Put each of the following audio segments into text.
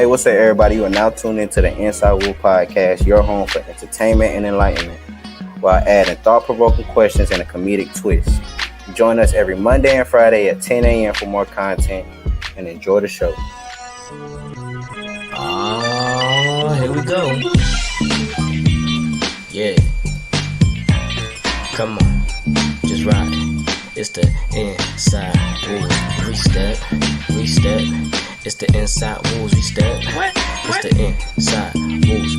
Hey, what's up, everybody? You are now tuned into the Inside Woo Podcast, your home for entertainment and enlightenment, while adding thought-provoking questions and a comedic twist. Join us every Monday and Friday at 10 a.m. for more content, and enjoy the show. Here we go. Yeah. Come on, just ride it. It's the Inside Wolves Restep. It's the Inside Wolves Restep. It's the Inside Wolves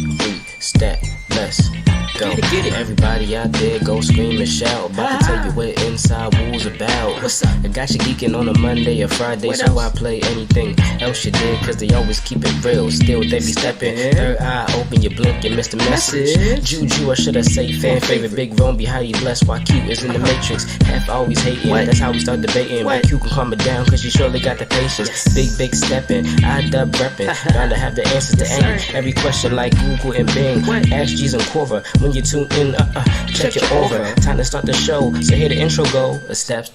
Restep. Let's go. Get it. Everybody out there, go scream and shout. About to tell you what Inside Wolves about. What's up? I got you geeking on a Monday or Friday, what so else? I play anything else you did, cause they always keep it real. Still they be stepping. Third eye open, you blink, you miss the message. Juju, or should I say fan favorite, Big Rome be highly blessed while Q is in the matrix. Half always hating, that's how we start debating. But Q can calm it down, cause you surely got the patience. Big stepping, I dub repping. Bound to have the answers to every question like Google and Bing. Ask G's and Quora when you tune in. Check it over. Time to start the show. So here the intro go. The steps.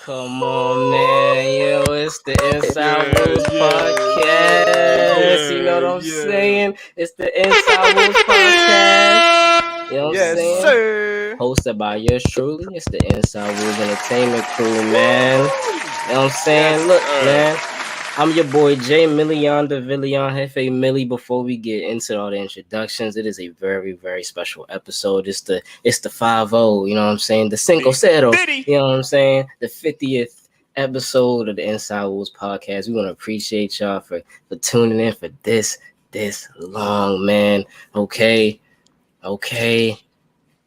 Come on, man. Yo, it's the Inside Wolves Podcast. You know what I'm saying? It's the Inside Wolves Podcast. You know what I'm saying? Sir. Hosted by yours truly. It's the Inside Wolves Entertainment crew, man. You know what I'm saying? Look, man. I'm your boy Jay Million de Villion Jefe Millie. Before we get into all the introductions, it is a very, very special episode. It's the 5-0, you know what I'm saying? The Cinco Cero, you know what I'm saying? The 50th episode of the Inside Wolves Podcast. We want to appreciate y'all for tuning in for this long, man. Okay.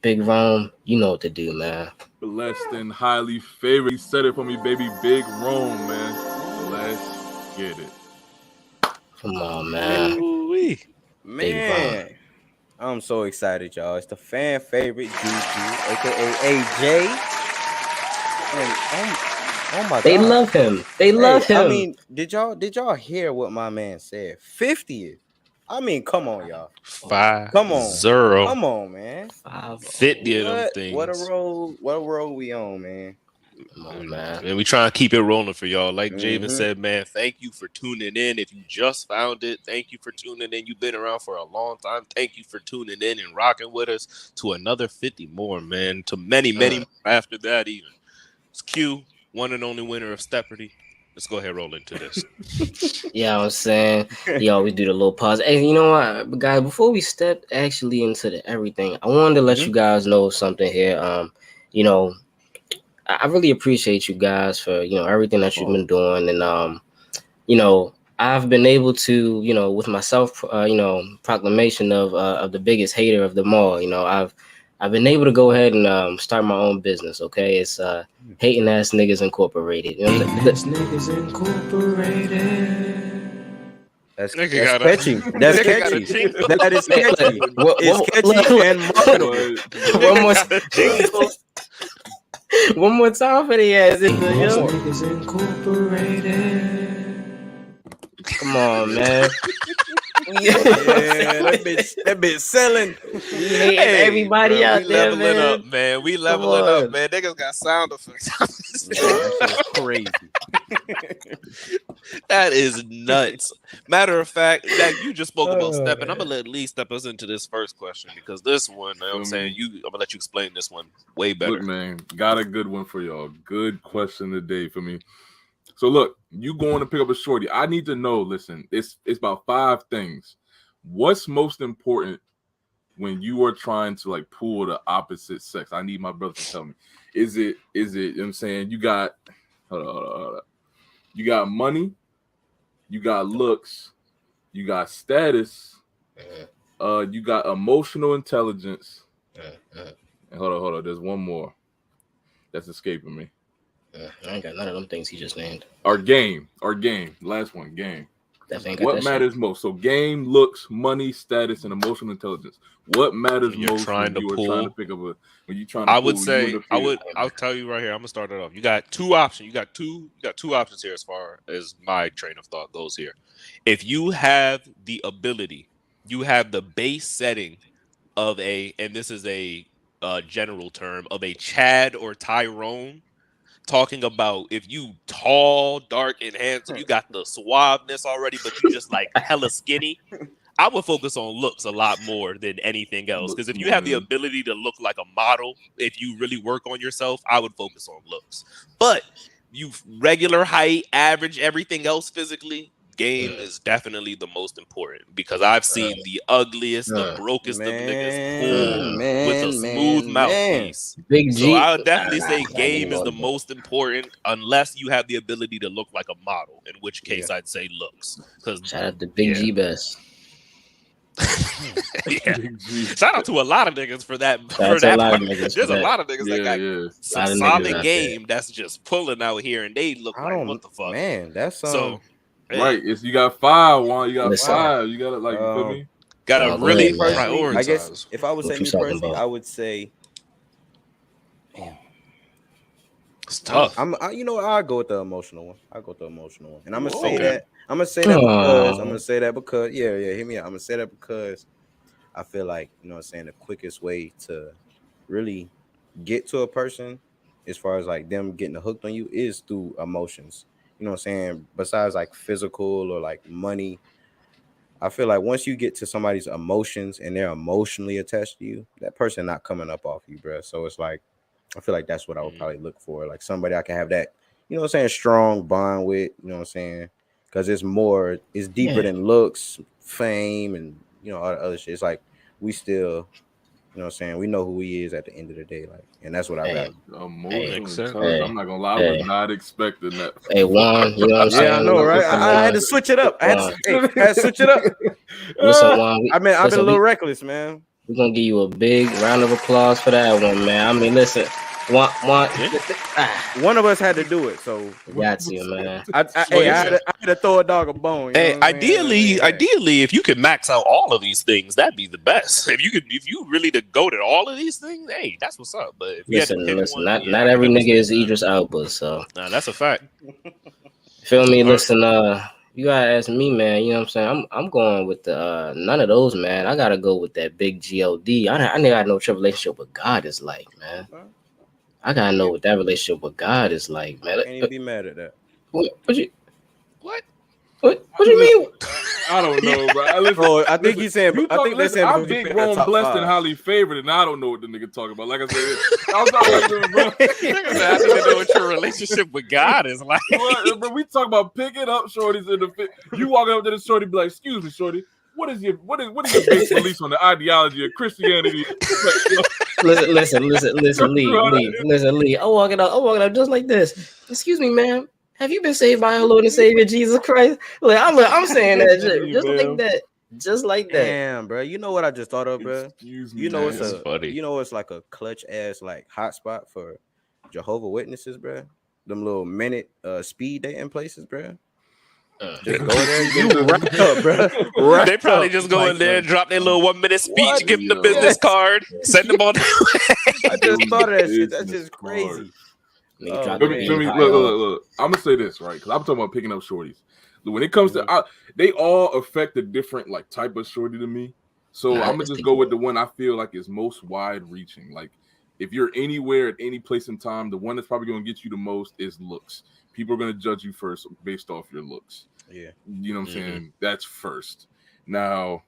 Big Rome, you know what to do, man. Blessed and highly favored. He said it for me, baby. Big Rome, man. Let's get it. Come on, man. Ooh-wee. Man, I'm so excited, y'all. It's the fan favorite Juju, aka AJ. And oh my God, they love him. They love him. I mean, did y'all hear what my man said? 50th. I mean, come on, y'all. 5-0. Come on, man. 50 of them things. What a road we on, man. Come on, man. And we try to keep it rolling for y'all. Like Javen said, man, thank you for tuning in. If you just found it, thank you for tuning in. You've been around for a long time. Thank you for tuning in and rocking with us to another 50 more, man. To many more after that even. It's Q, one and only winner of Stepardy. Let's go ahead and roll into this. Yeah, I'm saying, we do the little pause. Hey, you know what, guys? Before we step actually into the everything, I wanted to let you guys know something here. I really appreciate you guys for everything that you've been doing, and I've been able to with my proclamation of the biggest hater of them all. I've been able to go ahead and start my own business. Okay, it's Hating Ass Niggas Incorporated. That's catchy. That's catchy. That is catchy. It's catchy and marketable. One more time for the ass. Niggas Incorporated. Come on, man. that bitch selling. Everybody out there, man. Up, man. We leveling up, man. Niggas got sound effects. That's crazy. That is nuts. Matter of fact, you just spoke about stepping. I'm gonna let Lee step us into this first question because this one, you know what I'm saying, I'm gonna let you explain this one way better. Look, man, got a good one for y'all. Good question today for me. So look, you going to pick up a shorty. I need to know, listen, it's about 5 things. What's most important when you are trying to like pull the opposite sex? I need my brother to tell me. Is it, you know what I'm saying, you got hold on. You got money, you got looks, you got status, you got emotional intelligence. And hold on, there's one more that's escaping me. I ain't got none of them things he just named. Our game. Last one, game. What matters most? So game, looks, money, status, and emotional intelligence. What matters most when you are trying to pick up when you're trying to I would say I'll tell you right here. I'm gonna start it off. You got 2 options. You got two options here as far as my train of thought goes here. If you have the ability, you have the base setting of and this is a general term, of a Chad or Tyrone, talking about if you tall, dark, and handsome, you got the suaveness already, but you just like hella skinny. I would focus on looks a lot more than anything else. Because if you have the ability to look like a model, if you really work on yourself, I would focus on looks. But you regular height, average, everything else physically, game is definitely the most important. Because I've seen the ugliest, the brokest of niggas pull with a smooth mouthpiece. Big G. So I would definitely say game is the most important, unless you have the ability to look like a model, in which case I'd say looks. Because shout out to Big G Best. Shout out to a lot of niggas for that. There's a lot of niggas that got some solid game that's just pulling out here, and they look like what the fuck. Man, that's right. It's you got 5, Juan. You got 5. You got to like feel me. Got to really prioritize. I guess if I would say me personally, I would say, damn, it's tough. You know, I'll go with the emotional one. And I'm gonna say that. I'm gonna say that because hear me out. I'm gonna say that because I feel like, you know what I'm saying, the quickest way to really get to a person as far as like them getting hooked on you is through emotions. You know what I'm saying? Besides like physical or like money, I feel like once you get to somebody's emotions and they're emotionally attached to you, that person not coming up off you, bro. So it's like, I feel like that's what I would probably look for. Like somebody I can have that, you know what I'm saying, strong bond with, you know what I'm saying? Because it's deeper than looks, fame, and, you know, all the other shit. It's like we still, you know what I'm saying, we know who he is at the end of the day. Like, and that's what I got. I'm not gonna lie, I was not expecting that. Hey, Juan, you know what I'm saying? Yeah, I know, right? I had to switch it up. I had to switch it up. Listen, Juan, I've been a little reckless, man. We're gonna give you a big round of applause for that one, man. I mean, listen, one of us had to do it, so got you, man. I had to throw a dog a bone. Hey, ideally, if you could max out all of these things, that'd be the best. If you really to go to all of these things, hey, that's what's up. But if listen, not every nigga is Idris Elba, so that's a fact. Feel me? Listen, you gotta ask me, man. You know what I'm saying? I'm going with the none of those, man. I gotta go with that big God. I gotta know what your relationship with God is like, man. I gotta know what that relationship with God is like, man. Can't even be mad at that. What you mean? I don't know, bro. I think he's saying. I'm big, grown, blessed, and highly favored, and I don't know what the nigga talking about. Like I said, I was talking about, bro. I don't know what your relationship with God is like. But we talk about picking up shorties in the fit. You walk up to the shorty, be like, "Excuse me, shorty. What is your base beliefs on the ideology of Christianity?" Listen, Lee. I'm walking up just like this. Excuse me, ma'am. Have you been saved by our Lord and Savior Jesus Christ? Like, I'm saying that just like that. Damn, bro. You know what I just thought of, bro? Excuse me, you know funny. You know it's like a clutch ass like hotspot for Jehovah Witnesses, bro. Them little minute speed dating places, bro. Just go there and get wrapped up, bro. They probably just go in there and drop their little 1-minute speech, give them the business card, send them on. I just thought of that shit. That's just crazy. Look. I'm gonna say this, right? Because I'm talking about picking up shorties. When it comes to, they all affect a different like type of shorty to me. So I'm gonna just go with the one I feel like is most wide-reaching. Like, if you're anywhere at any place in time, the one that's probably gonna get you the most is looks. People are gonna judge you first based off your looks. Yeah, you know what I'm saying? That's first. Now,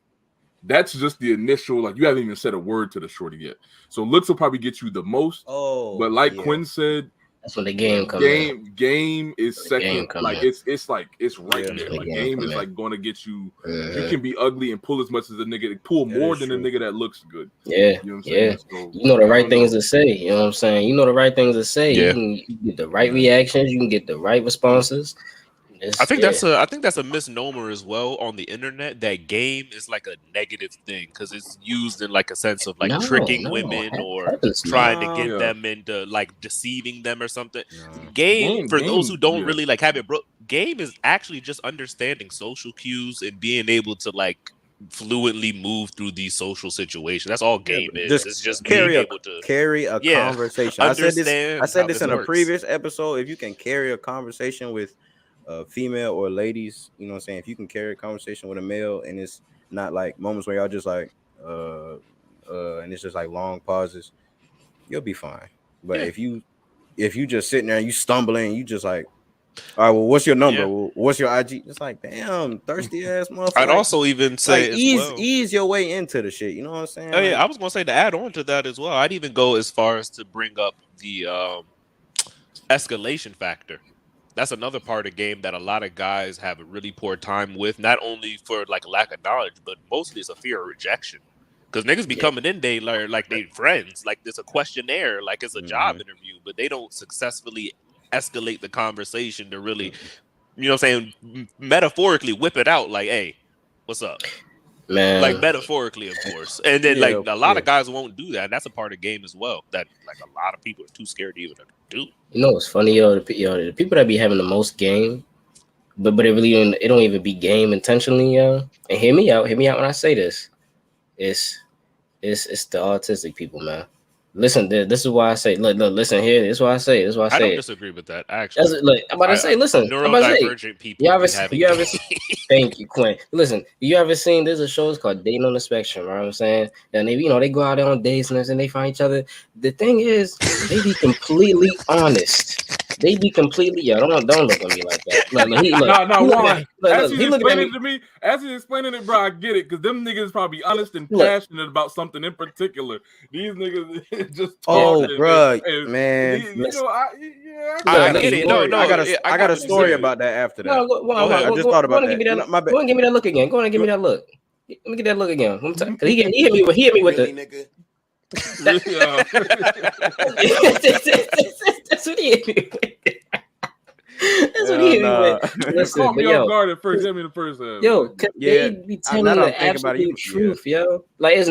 that's just the initial. Like, you haven't even said a word to the shorty yet. So looks will probably get you the most. But like Quinn said, that's when the game comes. Game is second. Like it's right there. Like game is like going to get you. You can be ugly and pull as much as a nigga. Pull more than a nigga that looks good. Yeah, you know what I'm saying? So, you know the right things to say. You know what I'm saying? You know the right things to say. Yeah. You can get the right reactions. You can get the right responses. I think that's a misnomer as well on the internet. That game is like a negative thing because it's used in like a sense of like tricking women or trying to get them into like deceiving them or something. Game for those who don't really like have it, bro. Game is actually just understanding social cues and being able to like fluently move through these social situations. That's all game is. It's just being able to carry a conversation. I said this in a previous episode. If you can carry a conversation with female or ladies, you know what I'm saying, if you can carry a conversation with a male and it's not like moments where y'all just like and it's just like long pauses, you'll be fine. But if you if you just sitting there and you stumbling, you just like, all right, well, what's your number? Yeah. Well, what's your IG? It's like, damn, thirsty ass motherfucker. I'd like, also even say as well, ease your way into the shit. You know what I'm saying? Oh yeah, I was gonna say to add on to that as well. I'd even go as far as to bring up the escalation factor. That's another part of the game that a lot of guys have a really poor time with. Not only for like lack of knowledge, but mostly it's a fear of rejection. Because niggas be coming in, they like they friends, like there's a questionnaire, like it's a job interview, but they don't successfully escalate the conversation to really, you know what I'm saying, metaphorically whip it out like, hey, what's up? Man, Like metaphorically, of course. And then like a lot of guys won't do that. And that's a part of the game as well that like a lot of people are too scared to even do. You know what's funny, the people that be having the most game, but it don't even be game intentionally, yo. And hear me out when I say this. It's the autistic people, man. Listen, this is why I say, look, listen here. This is why I say. I don't disagree with that. Actually, I'm about to say, listen. Neurodivergent people. You ever thank you, Quinn. Listen, you ever seen? There's a show it's called Dating on the Spectrum. Right? What I'm saying, and they go out there on dates and they find each other. The thing is, they be completely honest. They be completely don't look at me like that. As he's explaining it to me, as he's explaining it, bro, I get it because them niggas probably honest and passionate about something in particular. These niggas just talking. Bro, man. I get it. No, I got a story about that after that. I just thought about that. Go and give me that look again. Go on and give me that look. Let me get that look again. He hit me with the nigga. That's what he hit me with. That's what he hit me with. Listen, caught me off guard at first. Hit me the first half. Yo, they be telling the absolute truth, yo. Like it's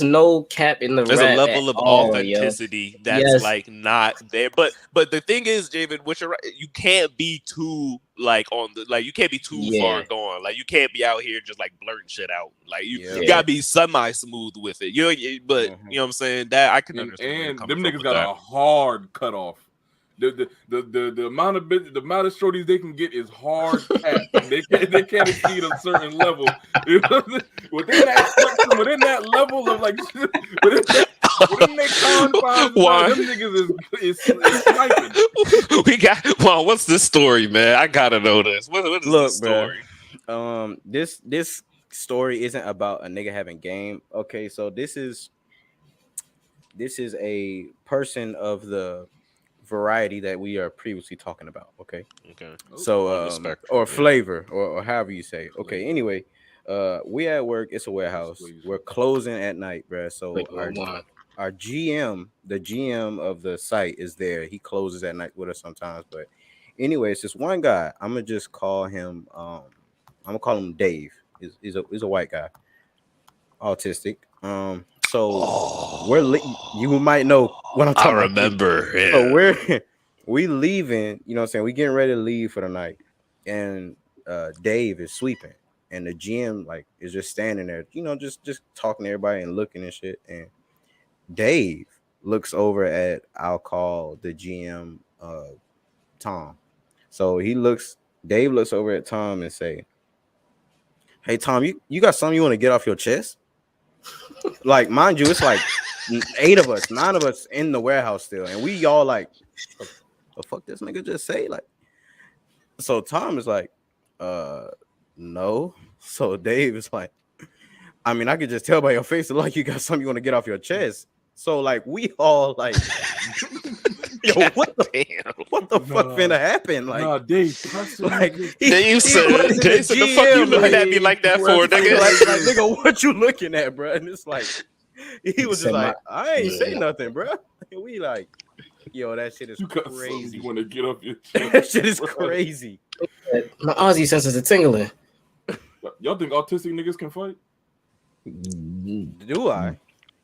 no cap in the. There's a level of authenticity that's like not there. But the thing is, David, which you can't be too like on the you can't be too far gone. Like you can't be out here just like blurting shit out. Like you gotta be semi smooth with it. You know what I'm saying? That I can understand. And them niggas got a hard cutoff. The amount of shorties they can get is hard capped. They can't exceed a certain level. You know, within that spectrum, within that level of like within that confines, them niggas is sniping. We got what's this story, man? I gotta know this. What is this story? Bro, this story isn't about a nigga having game. Okay, so this is a person of the variety that we are previously talking about. Okay. So or flavor or however you say. Okay. Anyway, we at work. It's a warehouse. We're closing at night, bro. So our GM, the GM of the site, is there. He closes at night with us sometimes. But anyway, it's this one guy. I'm gonna just call him. I'm gonna call him Dave. He's a white guy, autistic. So you might know what I'm talking about. I remember. Yeah. So we leaving, you know what I'm saying? We getting ready to leave for the night. And Dave is sweeping. And the GM like is just standing there, you know, just talking to everybody and looking and shit. And Dave looks over at, I'll call the GM Tom. So Dave looks over at Tom and say, "Hey Tom, you got something you want to get off your chest?" Like, mind you, it's like 9 of us in the warehouse still, and we all like, the fuck this nigga just say? Like, so Tom is like, no. So Dave is like, I mean, I could just tell by your face, like you got something you want to get off your chest. So like, we all like, yo, what the fuck finna happen? Like, Dave, like Dave said, the fuck you looking at me like that for, nigga? Like, nigga, what you looking at, bro? And it's like, he was just like, I ain't say nothing, bro. And we like, yo, that shit is crazy. You want to get up your chest? That shit is crazy. My Aussie senses are tingling. Y'all think autistic niggas can fight? Do I?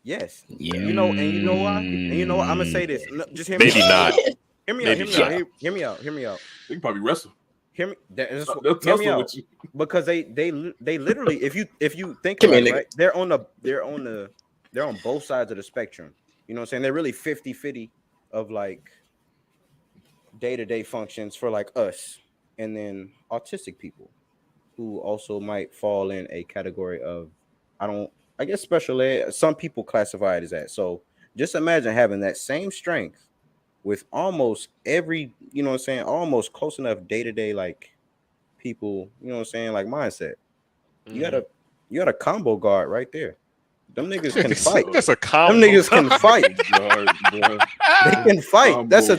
Yes. Yeah. You know why? And you know what? I'm gonna say this. No, just hear me Maybe out. not. Hear me out. Hear me out. They can probably wrestle. Hear me. They'll Hear me out. with you. Because they literally, if you think about it, right, they're on both sides of the spectrum. You know what I'm saying? They're really 50-50 of like day-to-day functions for like us, and then autistic people who also might fall in a category of, I guess special ed. Some people classify it as that. So just imagine having that same strength with almost every, you know what I'm saying, almost close enough day-to-day like people, you know what I'm saying, like mindset. You got a combo guard right there. Them niggas can fight. That's a combo. Them niggas can fight. Guard, bro. They can fight. That's a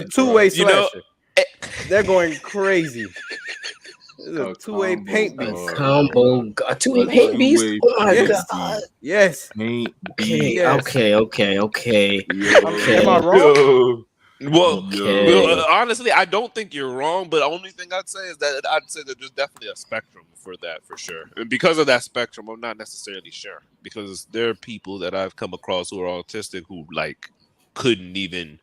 two-way You know, slasher. They're going crazy. It's a two-way paint beast. A two-way paint beast. Oh my god. Yes. Paint Okay. Yes. Okay. Am I wrong? Well, Okay. well, honestly, I don't think you're wrong, but the only thing I'd say is that I'd say that there's definitely a spectrum for that, for sure. And because of that spectrum, I'm not necessarily sure, because there are people that I've come across who are autistic who like couldn't even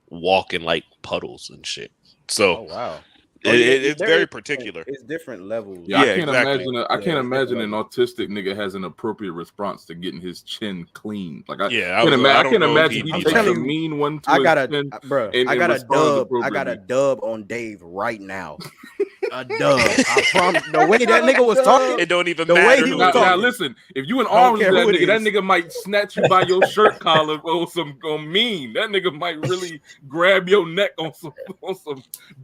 walk in like puddles and shit. So wow. it's very particular. It's different levels. Yeah, Yeah, I can't exactly. imagine. I can't Yeah, imagine an different autistic nigga has an appropriate response to getting his chin clean. Like I Yeah, can't I I don't can't know if imagine he'd he be takes like- a mean one to I got his chin. bro. and I got a responds dub. I got a appropriately. dub on Dave right now. A dub. I promise. The way that nigga was talking, It don't even The way matter. he who was it Now, is. talking. listen, if you in I don't arms with care that who it nigga, is. that nigga might snatch you by your shirt collar or some mean. That nigga might really grab your neck on some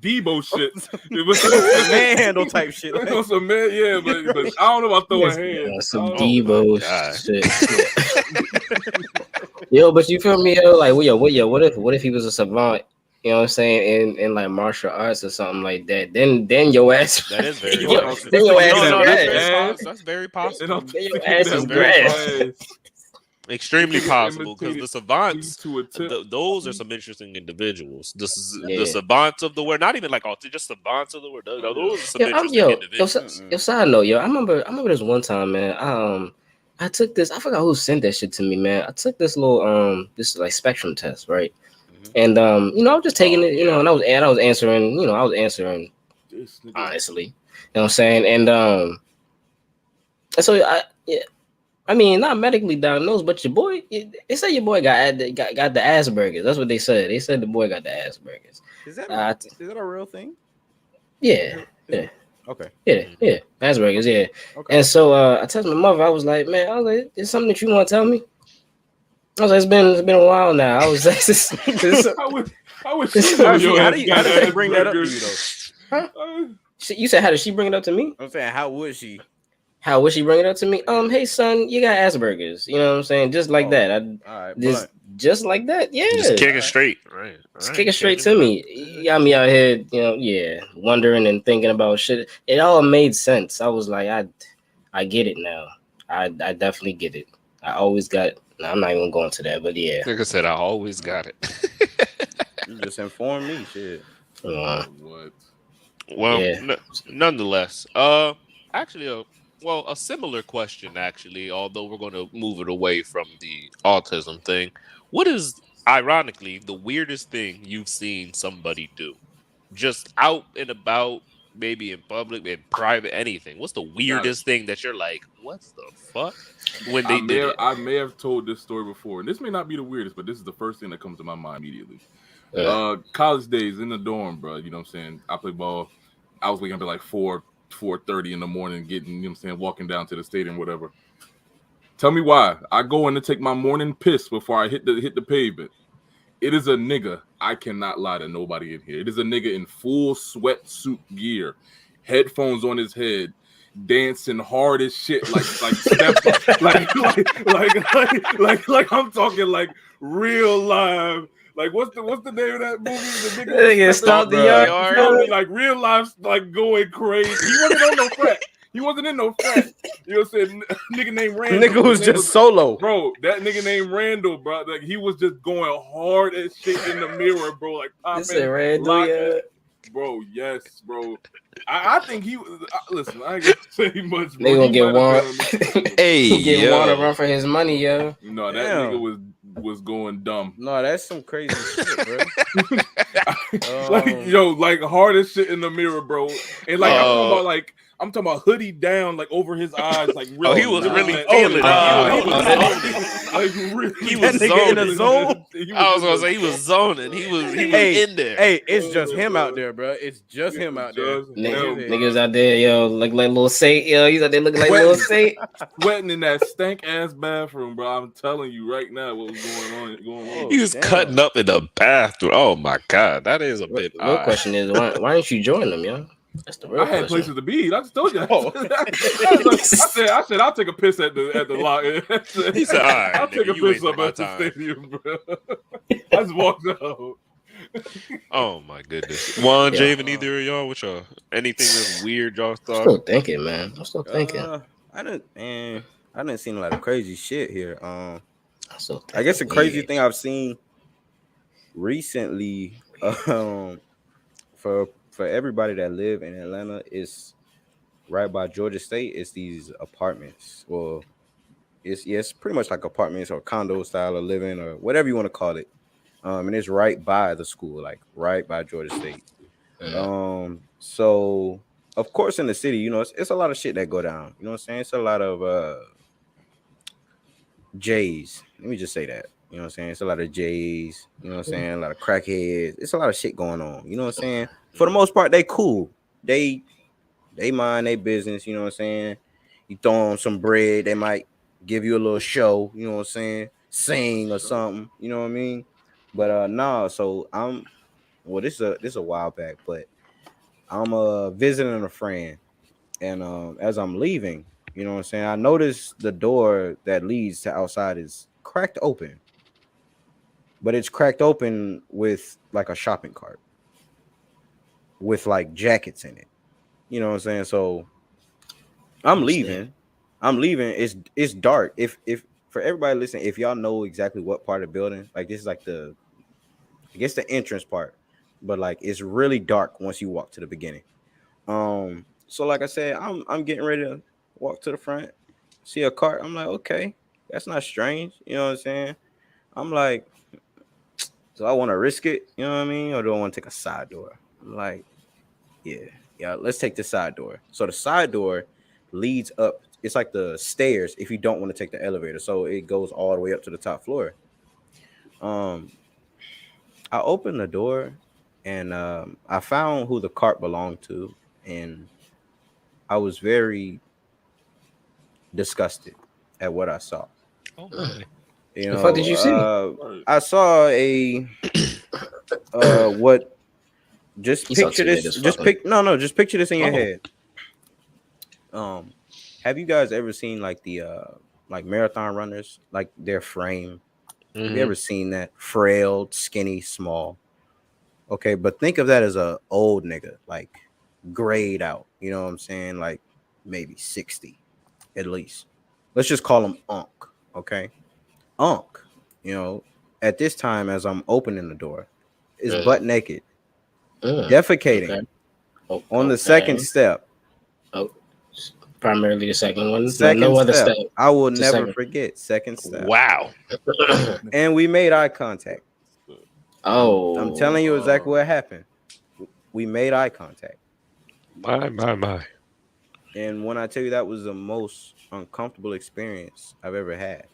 Debo shit. It was manhandle type shit. Like on some man, yeah, but I don't know about throwing hands. Some I don't- Debo God. shit. Yo, but you feel me, yo? Like, what if he was a savant? You know what I'm saying? In like martial arts or something like that. Then your ass. That is very Yo, possible. then your ass No, is that's grass. very It possible. don't Then your think ass that is very grass. fast. Extremely Nigga possible, because the imitated savants, to a tip. those are some interesting individuals. The Yeah. savants of the world, not even like autistic, just savants of the world. Those are some Yo, interesting individuals. side note, yo. I remember this one time, man. I took this. I forgot who sent that shit to me, man. I took this little this like spectrum test, right? And you know, I was just taking it, you know, and I was answering, you know, This nigga- honestly, you know what I'm saying, and so I mean, not medically diagnosed, but your boy, they say your boy got the Asperger's. That's what they said. They said the boy got the Asperger's. Is that a real thing? Yeah. Okay. Yeah, Asperger's, yeah. Okay. And so I told my mother, I was like, "It's something that you want to tell me?" I was like, "It's been a while now." I was like, I wish How did they bring that up to you though? You said, how did she bring it up to me? I'm saying, how would she? How would she bring it up to me? Hey son, you got Asperger's. You know what I'm saying? Just like that. All right, Just like that. Yeah. Just kick it straight, right? Just kick it straight to me. You got me out here, you know, wondering and thinking about shit. It all made sense. I was like, I get it now. I definitely get it. I always got. I'm not even going to that, but yeah. Like I said, I always got it. You just informed me, shit. What? Well, Yeah. Nonetheless, actually, a similar question, actually, although we're going to move it away from the autism thing. What is, ironically, the weirdest thing you've seen somebody do? Just out and about, maybe in public, in private, anything. What's the weirdest thing that you're like, what the fuck? When they did it? I may have told this story before, and this may not be the weirdest, but this is the first thing that comes to my mind immediately. College days in the dorm, bro. You know what I'm saying? I play ball. I was waking up at like 4:30 in the morning, getting, you know what I'm saying, walking down to the stadium, whatever. Tell me why. I go in to take my morning piss before I hit the pavement. It is a nigga. I cannot lie to nobody in here. It is a nigga in full sweatsuit gear, headphones on his head, dancing hard as shit, like step, like I'm talking like real live. Like what's the name of that movie? The nigga Stomp the Yard. Totally, like real life, like going crazy. He wasn't on no frat. He wasn't in no frat. You know what I'm saying? Nigga named Randall. Nigga was just solo. Bro, that nigga named Randall, bro. Like he was just going hard as shit in the mirror, bro. Like This is Randall, locking. Bro, yes, bro. I think he was. Listen, I ain't gonna say much. Bro. They gonna He get might one. have been- Hey, Get one to run for his money, yo. No, that Damn. nigga was going dumb. No, that's some crazy shit, bro. Like hard as shit in the mirror, bro. And like I'm I'm talking about hoodie down, like over his eyes, like really. Oh, he was really feeling it. He was in a zoning. zone. I was gonna say he was zoning. He was in there. Hey, it's just him out there, bro. It's just him out there. Niggas out there, yo, look like little Saint, yo. He's out there looking like little Saint. Sweating in that stank ass bathroom, bro. I'm telling you right now what was going on. He was cutting up in the bathroom. Oh my god, that is a bit. Real question is, why didn't you join them, yo? That's the real I had question. places to be. I just told you. I said I'll take a piss at the lock. He said, "All right, I'll take a you piss up wasting at the my time." stadium, bro. I just walked out. Oh my goodness. Juan, Javen, either of y'all, what y'all? Anything that's weird y'all I'm thought? still thinking, man. I'm still thinking. I didn't see a lot of crazy shit here. I guess the crazy thing I've seen recently, for everybody that live in Atlanta, is right by Georgia State. It's these apartments. Well, it's pretty much like apartments or condo style of living or whatever you want to call it. And it's right by the school, like right by Georgia State. So of course in the city, you know, it's a lot of shit that go down. You know what I'm saying? It's a lot of J's. Let me just say that. You know what I'm saying? It's a lot of J's. You know what I'm saying? A lot of crackheads. It's a lot of shit going on. You know what I'm saying? For the most part, they cool. They mind their business. You know what I'm saying? You throw them some bread, they might give you a little show. You know what I'm saying? Sing or something. You know what I mean? But nah. So this is a while back, but I'm visiting a friend, and as I'm leaving, you know what I'm saying, I noticed the door that leads to outside is cracked open. But it's cracked open with like a shopping cart with like jackets in it. You know what I'm saying? So I'm leaving. It's dark. If for everybody listening, if y'all know exactly what part of the building, like this is like the entrance part, but like it's really dark once you walk to the beginning. So like I said, I'm getting ready to walk to the front, see a cart. I'm like, okay, that's not strange. You know what I'm saying? I'm like, so I want to risk it, you know what I mean? Or do I want to take a side door? I'm like, yeah, let's take the side door. So the side door leads up. It's like the stairs if you don't want to take the elevator. So it goes all the way up to the top floor. I opened the door and I found who the cart belonged to. And I was very disgusted at what I saw. Oh my. You know, what did you see? I saw a what? Just picture this. Just picture this in your head. Have you guys ever seen like the like marathon runners, like their frame? Have you ever seen that? Frail, skinny, small. Okay, but think of that as a old nigga, like grayed out. You know what I'm saying? Like maybe 60 at least. Let's just call him Unk. Okay. Unk, you know, at this time as I'm opening the door, is butt naked, defecating on the second step. Oh, primarily the second one. No other step. I will never forget. Second step. Wow. And we made eye contact. Oh, I'm telling you exactly what happened. We made eye contact. My. And when I tell you that was the most uncomfortable experience I've ever had.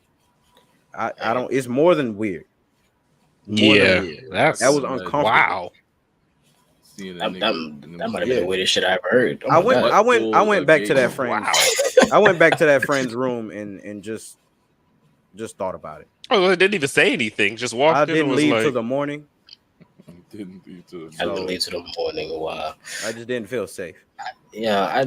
I don't. It's more than weird. That was uncomfortable. Wow. That might have been the weirdest shit I ever heard. I went back to that friend. I went back to that friend's room and just thought about it. Oh, I didn't even say anything. Just walked in. I didn't leave till the morning. I didn't leave till the morning. Wow. I just didn't feel safe. Yeah, I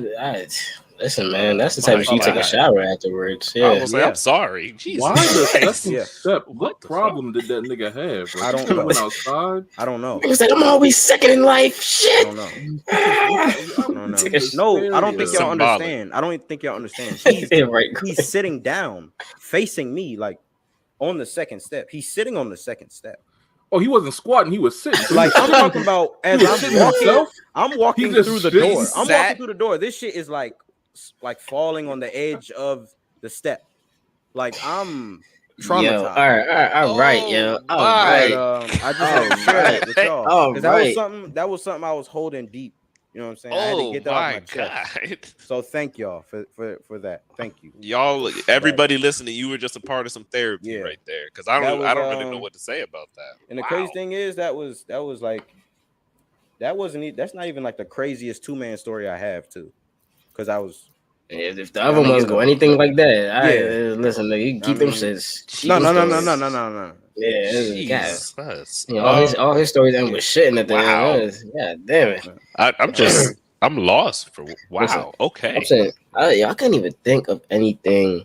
listen, man. That's the type of shit you take a shower afterwards. Yeah, I'm sorry. Jesus. Why the second step? What problem did that nigga have? Bro? I don't know. Went outside. I don't know. He was like, I'm always second in life. Shit. I don't know. No, I don't think y'all understand. I don't think y'all understand. He's sitting down, facing me, like on the second step. He's sitting on the second step. Oh, he wasn't squatting. He was sitting. Like I'm talking about as I'm walking through the door. I'm walking through the door. This shit is like falling on the edge of the step. Like I'm traumatized. Yo, all right, yo. I just had to share that with y'all. Because that was something I was holding deep You know what I'm saying? I had to Oh get that off my my chest. God. So thank y'all for that. Thank you. Y'all, everybody listening, you were just a part of some therapy right there. Because I don't really know what to say about that. And the crazy thing is that was like that's not even like the craziest 2-man story I have too. Because I was if the other ones go anything like that, listen, nigga, you keep them shits. No. Yeah, Jesus. All his stories end with shit in the thing. God damn it. I'm lost for Listen, okay. I'm saying I can't even think of anything.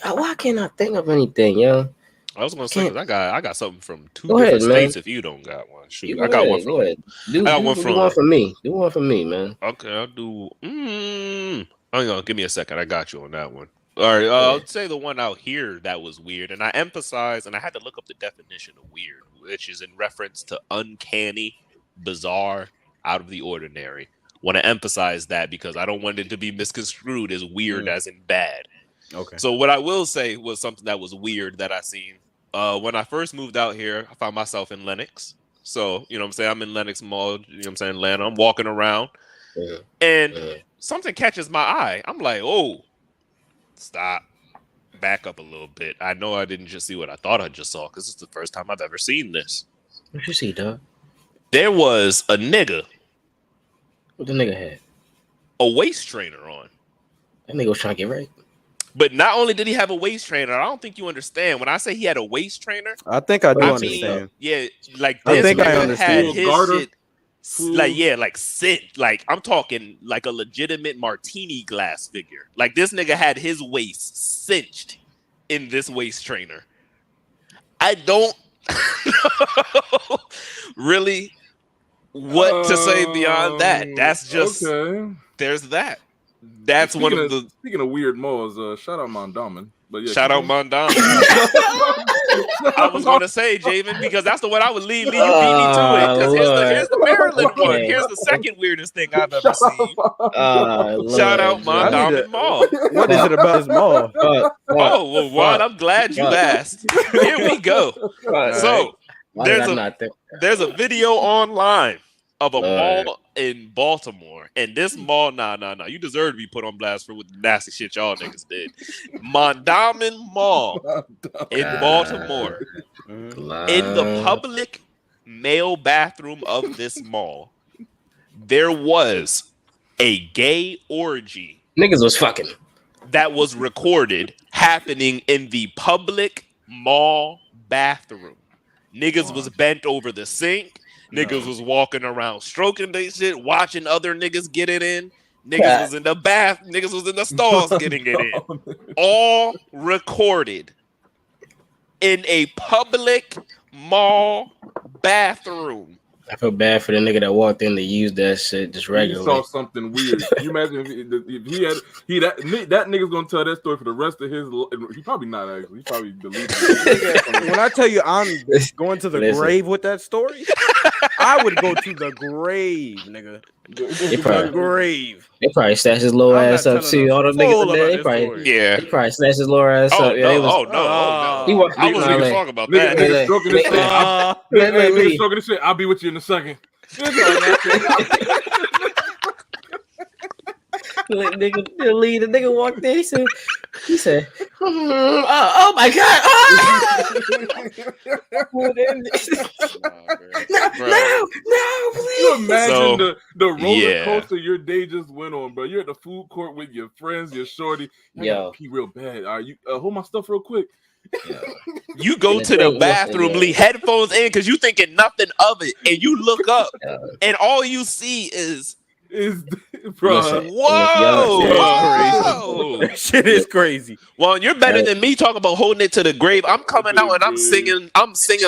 Why can't I think of anything, yo? I was gonna say because I got something from two Go different ahead, states. man. If you don't got one, shoot, Go I got ahead, one from. Go ahead. Do one for me. Do one for me, man. Okay, I'll do. Hang on, give me a second. I got you on that one. All right, I'll say the one out here that was weird, and I emphasize, and I had to look up the definition of weird, which is in reference to uncanny, bizarre, out of the ordinary. Want to emphasize that because I don't want it to be misconstrued as weird as in bad. Okay. So what I will say was something that was weird that I seen. When I first moved out here, I found myself in Lenox. So, you know what I'm saying? I'm in Lenox Mall, you know what I'm saying, Atlanta. I'm walking around and something catches my eye. I'm like, oh, stop. Back up a little bit. I know I didn't just see what I thought I just saw because this is the first time I've ever seen this. What you see, dog? There was a nigga. What the nigga had? A waist trainer on. That nigga was trying to get right. But not only did he have a waist trainer, I don't think you understand. When I say he had a waist trainer, I think I do understand. Yeah, like I think I understand. Had his garter. Shit, like sit, like I'm talking like a legitimate martini glass figure. Like this nigga had his waist cinched in this waist trainer. I don't know really what to say beyond that. That's just there's that. That's speaking of weird malls. Shout out Mondawmin. But yeah, shout out Mondawmin. I was gonna say Javen because that's the one I would lead. You beat me to it because here's the Maryland one. Here's the second weirdest thing I've ever seen. Shout out Mondawmin Mall. What is it about this mall? Oh well, Juan, I'm glad you asked. Here we go. So there's a video online of a mall in Baltimore, and this mall, you deserve to be put on blast for what the nasty shit y'all niggas did. Mondawmin Mall in Baltimore, in the public male bathroom of this mall, there was a gay orgy. Niggas was fucking. That was recorded happening in the public mall bathroom. Niggas was bent over the sink. Niggas was walking around stroking their shit, watching other niggas get it in. Niggas was in the bath. Niggas was in the stalls getting it in. All recorded in a public mall bathroom. I feel bad for the nigga that walked in to use that shit just regularly. He saw something weird. Can you imagine if that nigga's gonna tell that story for the rest of his life? He probably not actually. He probably deleted it. When I tell you I'm going to the grave with that story, I would go to the grave, nigga. The grave. They probably snatched his little ass up too. All the niggas there, they probably snatched his little ass up. No. I wasn't even talking about that. Nigga stroking this shit. Nigga stroking this shit. I'll be with you in a second. The nigga walked in. He said, "Oh my god! No, please!" You imagine the roller coaster your day just went on, bro. You're at the food court with your friends, your shorty. Yo, pee real bad. Are you hold my stuff real quick? You go to the bathroom, leave headphones in because you thinking nothing of it, and you look up, and all you see is bro. Whoa! Shit is crazy. Well, you're better than me talking about holding it to the grave. I'm coming out and I'm singing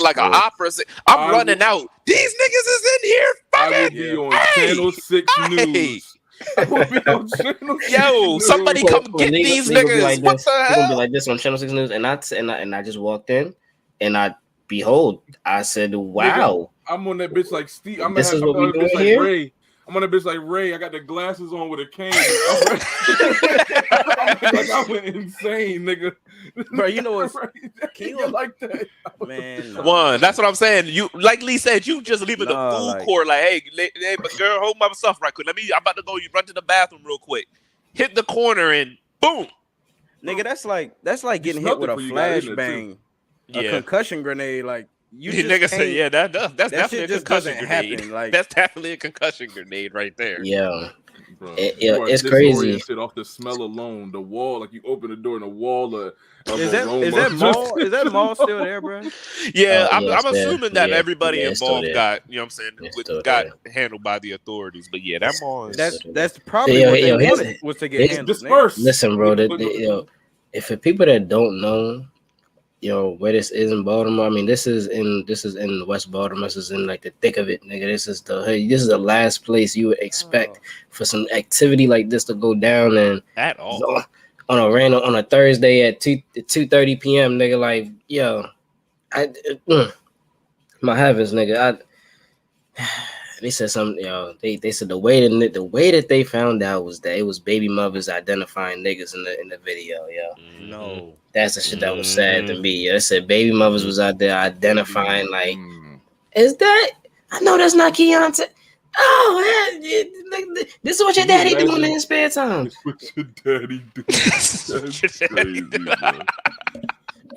like an opera. I'm running out. These niggas is in here. I will be on Channel 6 News. Yo, somebody come get these niggas. What the hell? Gonna be like this on Channel 6 News, and I just walked in, and I said, "Wow." Nigga, I'm on that bitch like Steve. This is what we doing here. I'm on a bitch like Ray. I got the glasses on with a cane. I went insane, nigga. Bro, you know what's Can you like that? man? No. One, that's what I'm saying. You, like Lee said, you just leaving the Nah, food like- court like, hey, but girl, hold my stuff right quick. I'm about to go. You run to the bathroom real quick. Hit the corner and boom. Nigga, that's like getting hit smelled with it a before you got in there, flashbang, a Yeah. concussion grenade. Like you You just nigga said, can't- yeah, that's that definitely shit a just concussion doesn't grenade. happen. Like That's definitely a concussion grenade right there. Yo, Bro, Yeah, you are it's crazy. disoriented off the smell alone. The wall, like you open the door and the wall of is aroma. that mall still there, bro? Yeah, Oh, I'm yeah, it's there. assuming that Yeah, everybody yeah, it's still involved there. got, you know what I'm saying, It's still got there. handled by the authorities. But yeah, that mall is That's probably Yo, what yo, they here's- wanted was to get here's- handled. nigga. Disperse. Listen, bro. If for people that don't know, where this is in Baltimore. I mean, this is in West Baltimore. This is in like the thick of it, nigga. This is the last place you would expect for some activity like this to go down, and at all. on a Thursday at 2:30 p.m. nigga. Like, yo, my heavens, nigga. They said something, they said the way that they found out was that it was baby mothers identifying niggas in the video, yo. No. That's the shit that was sad to me. Yo. It said baby mothers was out there identifying, like, is that? I know that's not Keontae. Oh, this is what your daddy doing in his spare time. That's what your daddy do. That's crazy, bro.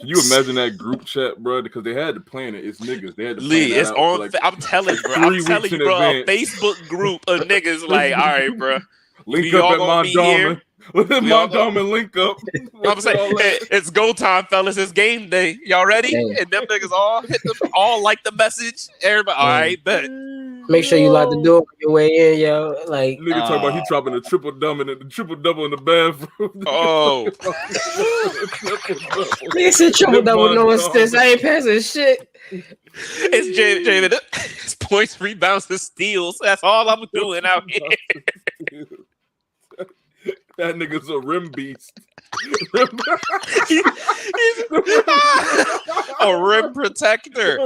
Can you imagine that group chat, bro? Because they had to plan it. It's niggas. They had to plan Lee, that it's out on. for, like, I'm telling you, bro. 3 I'm weeks telling in you, bro. A advance. Facebook group of niggas like, all right, bro. link we up all at gonna meet Mondawmin. Let We all Mondawmin link up. I'm saying it's go time, fellas. It's game day. Y'all ready? Hey. And them niggas all like the message. Everybody, all right, bet. Make sure you lock the door on your way in, yo. Like, Nigga talking about he dropping a triple double in the bathroom. Oh, nigga said triple double, no assist. I ain't passing shit. it's Jamin. It's points, rebounds, and steals. That's all I'm doing out here. That nigga's a rim beast. He's a rim protector.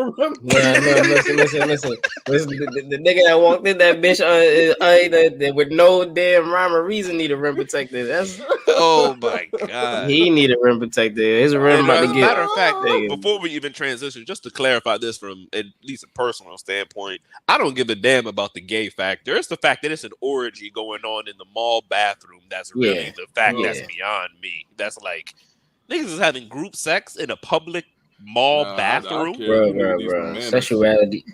Yeah, no, listen. The nigga that walked in that bitch with no damn rhyme or reason need a rim protector. That's Oh my god. he need a rim protector. His rim And about as to a get. matter of fact, nigga. before we even transition, just to clarify this from at least a personal standpoint, I don't give a damn about the gay factor. It's the fact that it's an orgy going on in the mall bathroom that's really Yeah. the fact that's Yeah. beyond me. That's like niggas is having group sex in a public mall bathroom. Bro. Sexuality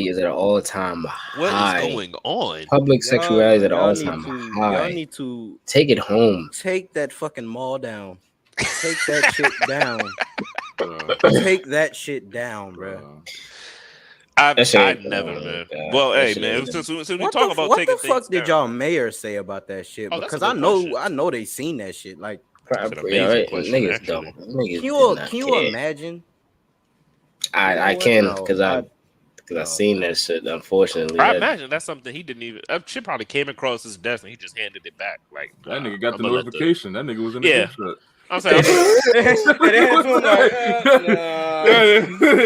is at an all-time What high. is going on? Public sexuality is at an Y'all all-time high. Y'all need to Take it home. take that fucking mall down. Take that shit down. Take that shit down, bro. I That shit- never, oh, man. God. Well, That hey, shit man. is- Since we What talk the, about what taking the fuck things did down, y'all mayor say about that shit? Oh, that's a Because good question. I know they seen that shit. Like, That's an Yeah, amazing right. question, Niggas actually. don't. Niggas can you care. imagine? I You know can what? because I seen that shit. Unfortunately, I That- imagine that's something he didn't even. That shit probably came across his desk and he just handed it back. Like That nigga got the I'ma let notification. That nigga was in the Yeah. group I'm saying,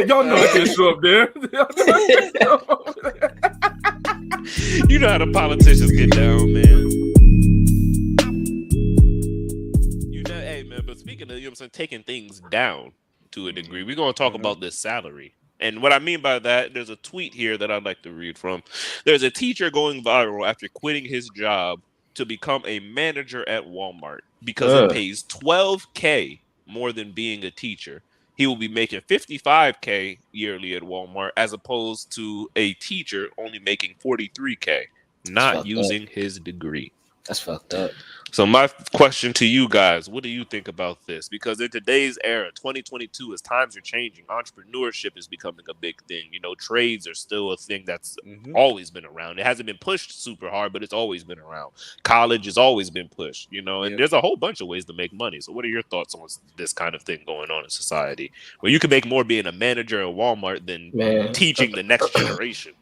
Y'all know I can't show up there. you know how the politicians get down, man. You know, hey man. But speaking of, you know what I'm saying, taking things down to a degree, we're gonna talk about this salary. And what I mean by that, there's a tweet here that I'd like to read from. There's a teacher going viral after quitting his job to become a manager at Walmart because it pays $12K more than being a teacher. He will be making $55K yearly at Walmart as opposed to a teacher only making $43K, not fucked using his degree. That's fucked up. So my question to you guys, what do you think about this? Because in today's era, 2022, as times are changing, entrepreneurship is becoming a big thing. You know, trades are still a thing that's always been around. It hasn't been pushed super hard, but it's always been around. College has always been pushed, you know, and there's a whole bunch of ways to make money. So what are your thoughts on this kind of thing going on in society where you can make more being a manager at Walmart than teaching the next generation?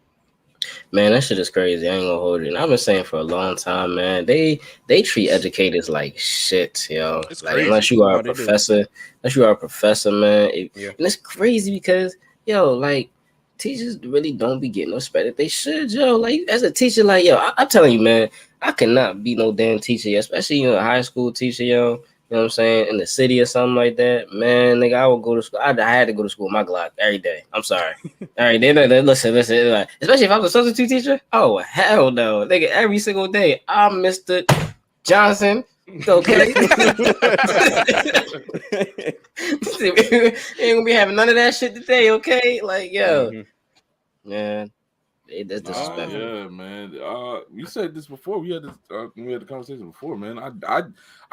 Man, that shit is crazy. I ain't gonna hold it. And I've been saying for a long time, man. They treat educators like shit, yo. It's like crazy. unless you are Oh, a they do. professor, man. Yeah. And it's crazy because, yo, like teachers really don't be getting no respect that they should, yo. Like as a teacher, like yo, I'm telling you, man, I cannot be no damn teacher, especially a high school teacher, yo. You know what I'm saying? In the city or something like that, man. Nigga, I would go to school. I had to go to school with my Glock every day. I'm sorry. All right, listen. Like, especially if I was a substitute teacher. Oh hell no, nigga. Every single day, I'm Mr. Johnson. Okay. We ain't gonna be having none of that shit today, okay? Like, yo, man, that's disrespectful. Yeah, man. You said this before. We had the conversation before, man. I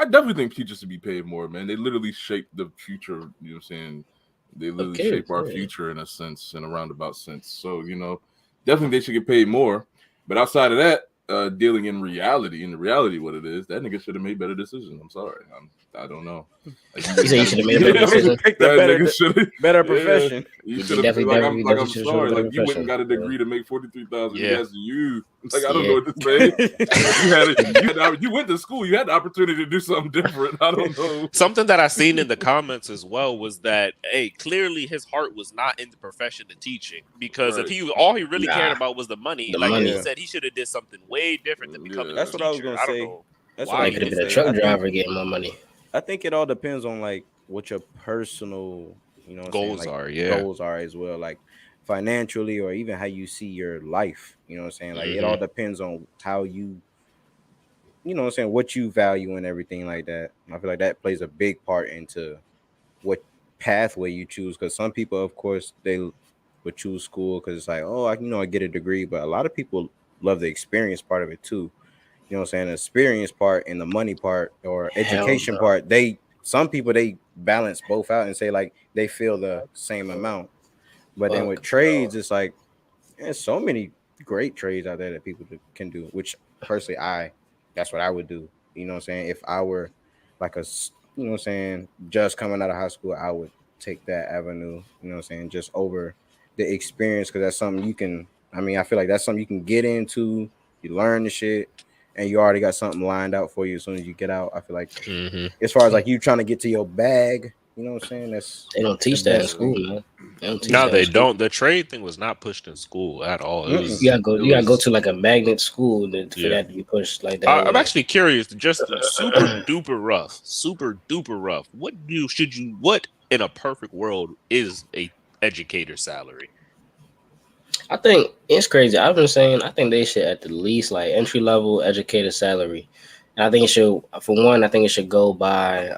definitely think teachers should be paid more, man. They literally shape the future. You know what I'm saying? They literally shape our future in a sense, in a roundabout sense. So, you know, definitely they should get paid more. But outside of that, dealing in reality, what it is, that nigga should have made better decisions. I'm sorry. I don't know. Like, you said you should have made a better decision. Better profession. You should have been like, I'm sorry. Like, you went and got a degree to make $43,000. Yes, you. Like, I don't know what to say. You went to school. You had the opportunity to do something different. I don't know. Something that I seen in the comments as well was that, hey, clearly his heart was not in the profession of teaching, because if all he really cared about was the money, he said he should have did something way different than becoming a teacher. That's what I was going to say. That's why he could have been a truck driver getting more money. I think it all depends on like what your personal, you know, goals are. Goals are as well, like financially, or even how you see your life. You know what I'm saying? Like it all depends on how you know what I'm saying, what you value and everything like that. I feel like that plays a big part into what pathway you choose. Because some people, of course, they would choose school because it's like, oh, I get a degree, but a lot of people love the experience part of it too. You know what I'm saying? The experience part and the money part or education part, some people balance both out and say like they feel the same amount. But then with trades, it's like there's so many great trades out there that people can do, which personally that's what I would do. You know what I'm saying? If I were like you know what I'm saying, just coming out of high school, I would take that avenue, you know what I'm saying, just over the experience, because that's something I feel like that's something you can get into, you learn the shit, and you already got something lined out for you as soon as you get out. I feel like as far as like you trying to get to your bag, you know what I'm saying? They don't teach that in school, man. They don't. The trade thing was not pushed in school at all. You gotta go to like a magnet school for that to be pushed like that. I'm actually curious. Just super duper rough. What in a perfect world is a educator salary? I think it's crazy. I've been saying I think they should at the least like entry level educator salary. And I think it should go by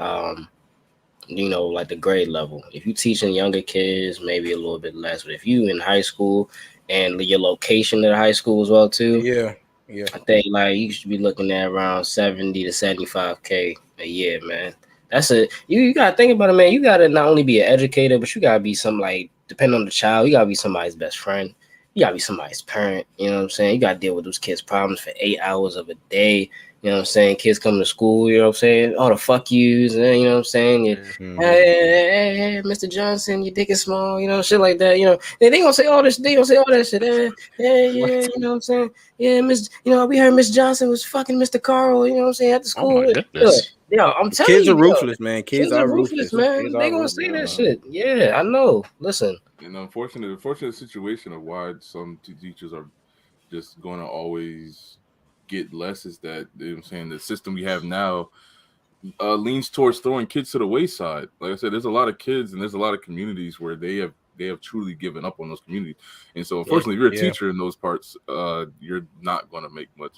like the grade level. If you teaching younger kids, maybe a little bit less. But if you in high school and your location at high school as well too, yeah, I think like you should be looking at around 70 to 75K a year, man. That's it. You gotta think about it, man. You gotta not only be an educator, but you gotta be some like, depending on the child, you gotta be somebody's best friend. You gotta be somebody's parent. You know what I'm saying? You gotta deal with those kids' problems for 8 hours of a day. You know what I'm saying? Kids come to school, you know what I'm saying? All the fuck yous, and you know what I'm saying? Hey, Mr. Johnson, your dick is small, you know, shit like that. You know, they gonna say all this, they gonna say all that shit. You know what I'm saying? Yeah, we heard Miss Johnson was fucking Mr. Carl, you know what I'm saying, at the school. Oh my goodness. Yeah, I'm telling you. Kids are ruthless, man. Kids are ruthless, man. They gonna say that shit. Yeah, I know. Listen. An unfortunate situation of why some teachers are just gonna always get less is that, you know what I'm saying, the system we have now leans towards throwing kids to the wayside. Like I said, there's a lot of kids and there's a lot of communities where they have truly given up on those communities. And so unfortunately, if you're a teacher in those parts, you're not going to make much.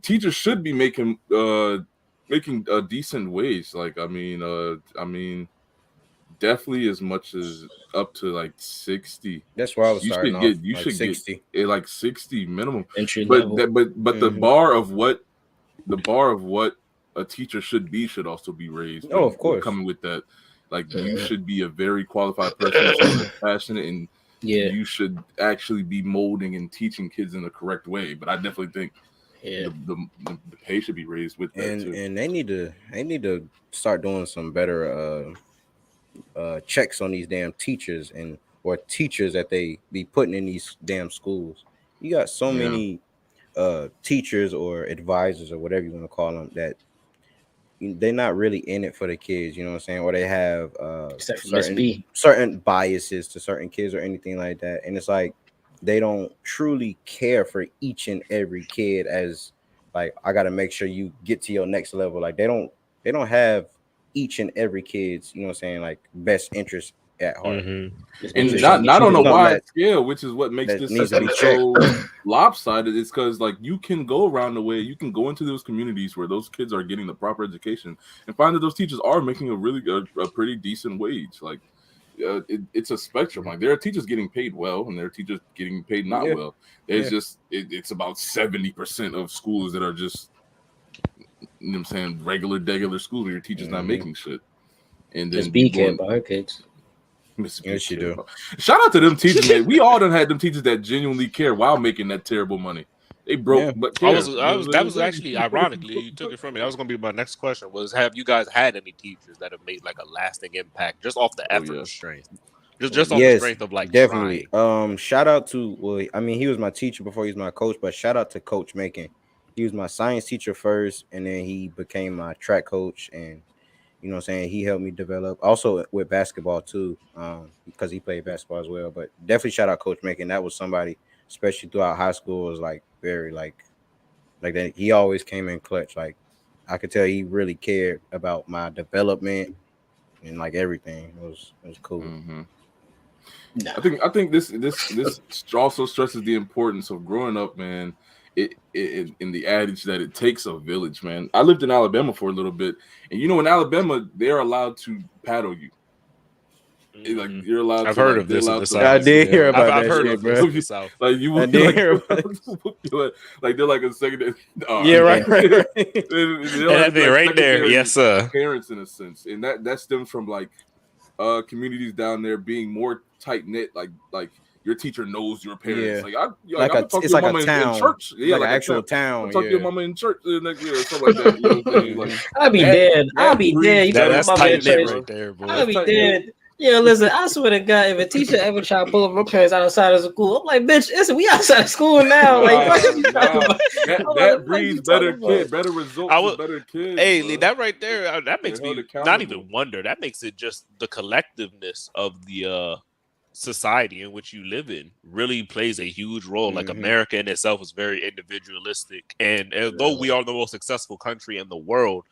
Teachers should be making a decent wage. Like, I mean, definitely as much as up to like 60. That's where I was starting off. You should 60. Get like 60 minimum. Entry but level. But the bar of what a teacher should be should also be raised. Oh, of course. Coming with that, like you should be a very qualified person, that's passionate, and you should actually be molding and teaching kids in the correct way. But I definitely think the pay should be raised with that too. And they need to start doing some better checks on these damn teachers or teachers that they be putting in these damn schools. You got so many teachers or advisors or whatever you want to call them that they're not really in it for the kids, you know what I'm saying? Or they have Except for Miss B. certain biases to certain kids or anything like that. And it's like they don't truly care for each and every kid as like I gotta make sure you get to your next level. Like they don't have each and every kid's, you know what I'm saying, like best interest at heart. And not on a wide scale, which is what makes this system so lopsided. It's because like you can go around the way, you can go into those communities where those kids are getting the proper education and find that those teachers are making a pretty decent wage. Like it's a spectrum. Like there are teachers getting paid well and there are teachers getting paid not well. There's just it's about 70% of schools that are just, you know what I'm saying, regular schools where your teacher's not making shit. And then Miss B care about her kids. Yes, she do. Shout out to them teachers, man. We all done had them teachers that genuinely care while making that terrible money. They broke, but care. That was actually ironically you took it from me. That was gonna be my next question. Was have you guys had any teachers that have made like a lasting impact just off the effort and strength? Just off the strength of like definitely. Trying. Shout out to he was my teacher before he was my coach, but shout out to Coach Macon. He was my science teacher first, and then he became my track coach, and you know what I'm saying, he helped me develop also with basketball too, because he played basketball as well. But definitely shout out Coach Macon. That was somebody, especially throughout high school, was like very like that. He always came in clutch. Like I could tell he really cared about my development and like everything. It was cool. I think this also stresses the importance of growing up, man. It in the adage that it takes a village, man. I lived in Alabama for a little bit, and you know, in Alabama, they're allowed to paddle you. Like you're allowed. I've heard of this. I did hear about that. I've heard shit, of bro. this. Like you would like they're like a second. Right. Right there, yes, sir. Parents, in a sense, and that stems from like communities down there being more tight knit. Like your teacher knows your parents. It's like a town. In church. Yeah, like an actual town. Talk to your mama in church next year or something like that. You know what I'm saying? Like, I'll be dead. I'll be dead. You That's tight knit right there, boy. I'll be dead. Yeah, listen, I swear to God, if a teacher ever try to pull up my parents outside of school, I'm like, bitch, listen, we outside of school now. That breeds better kids, better results, better kids. Hey, bro. That right there, that makes me not even wonder. That makes it just the collectiveness of the society in which you live in really plays a huge role. Like America in itself is very individualistic, and although we are the most successful country in the world,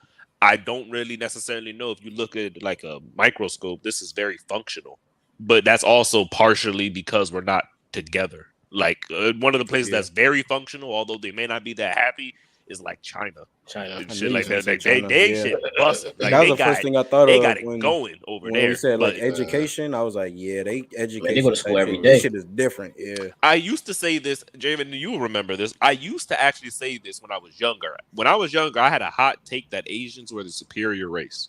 I don't really necessarily know if you look at like a microscope, this is very functional, but that's also partially because we're not together. Like one of the places that's very functional, although they may not be that happy, is like China. Shit like that. Like, they shit busting. Like, that was the first thing I thought they of. Got it going over there. When you said like education, I was like, yeah, they educate. They go to school every day. This shit is different. Yeah. I used to say this, Javen, you remember this. I used to actually say this when I was younger. When I was younger, I had a hot take that Asians were the superior race.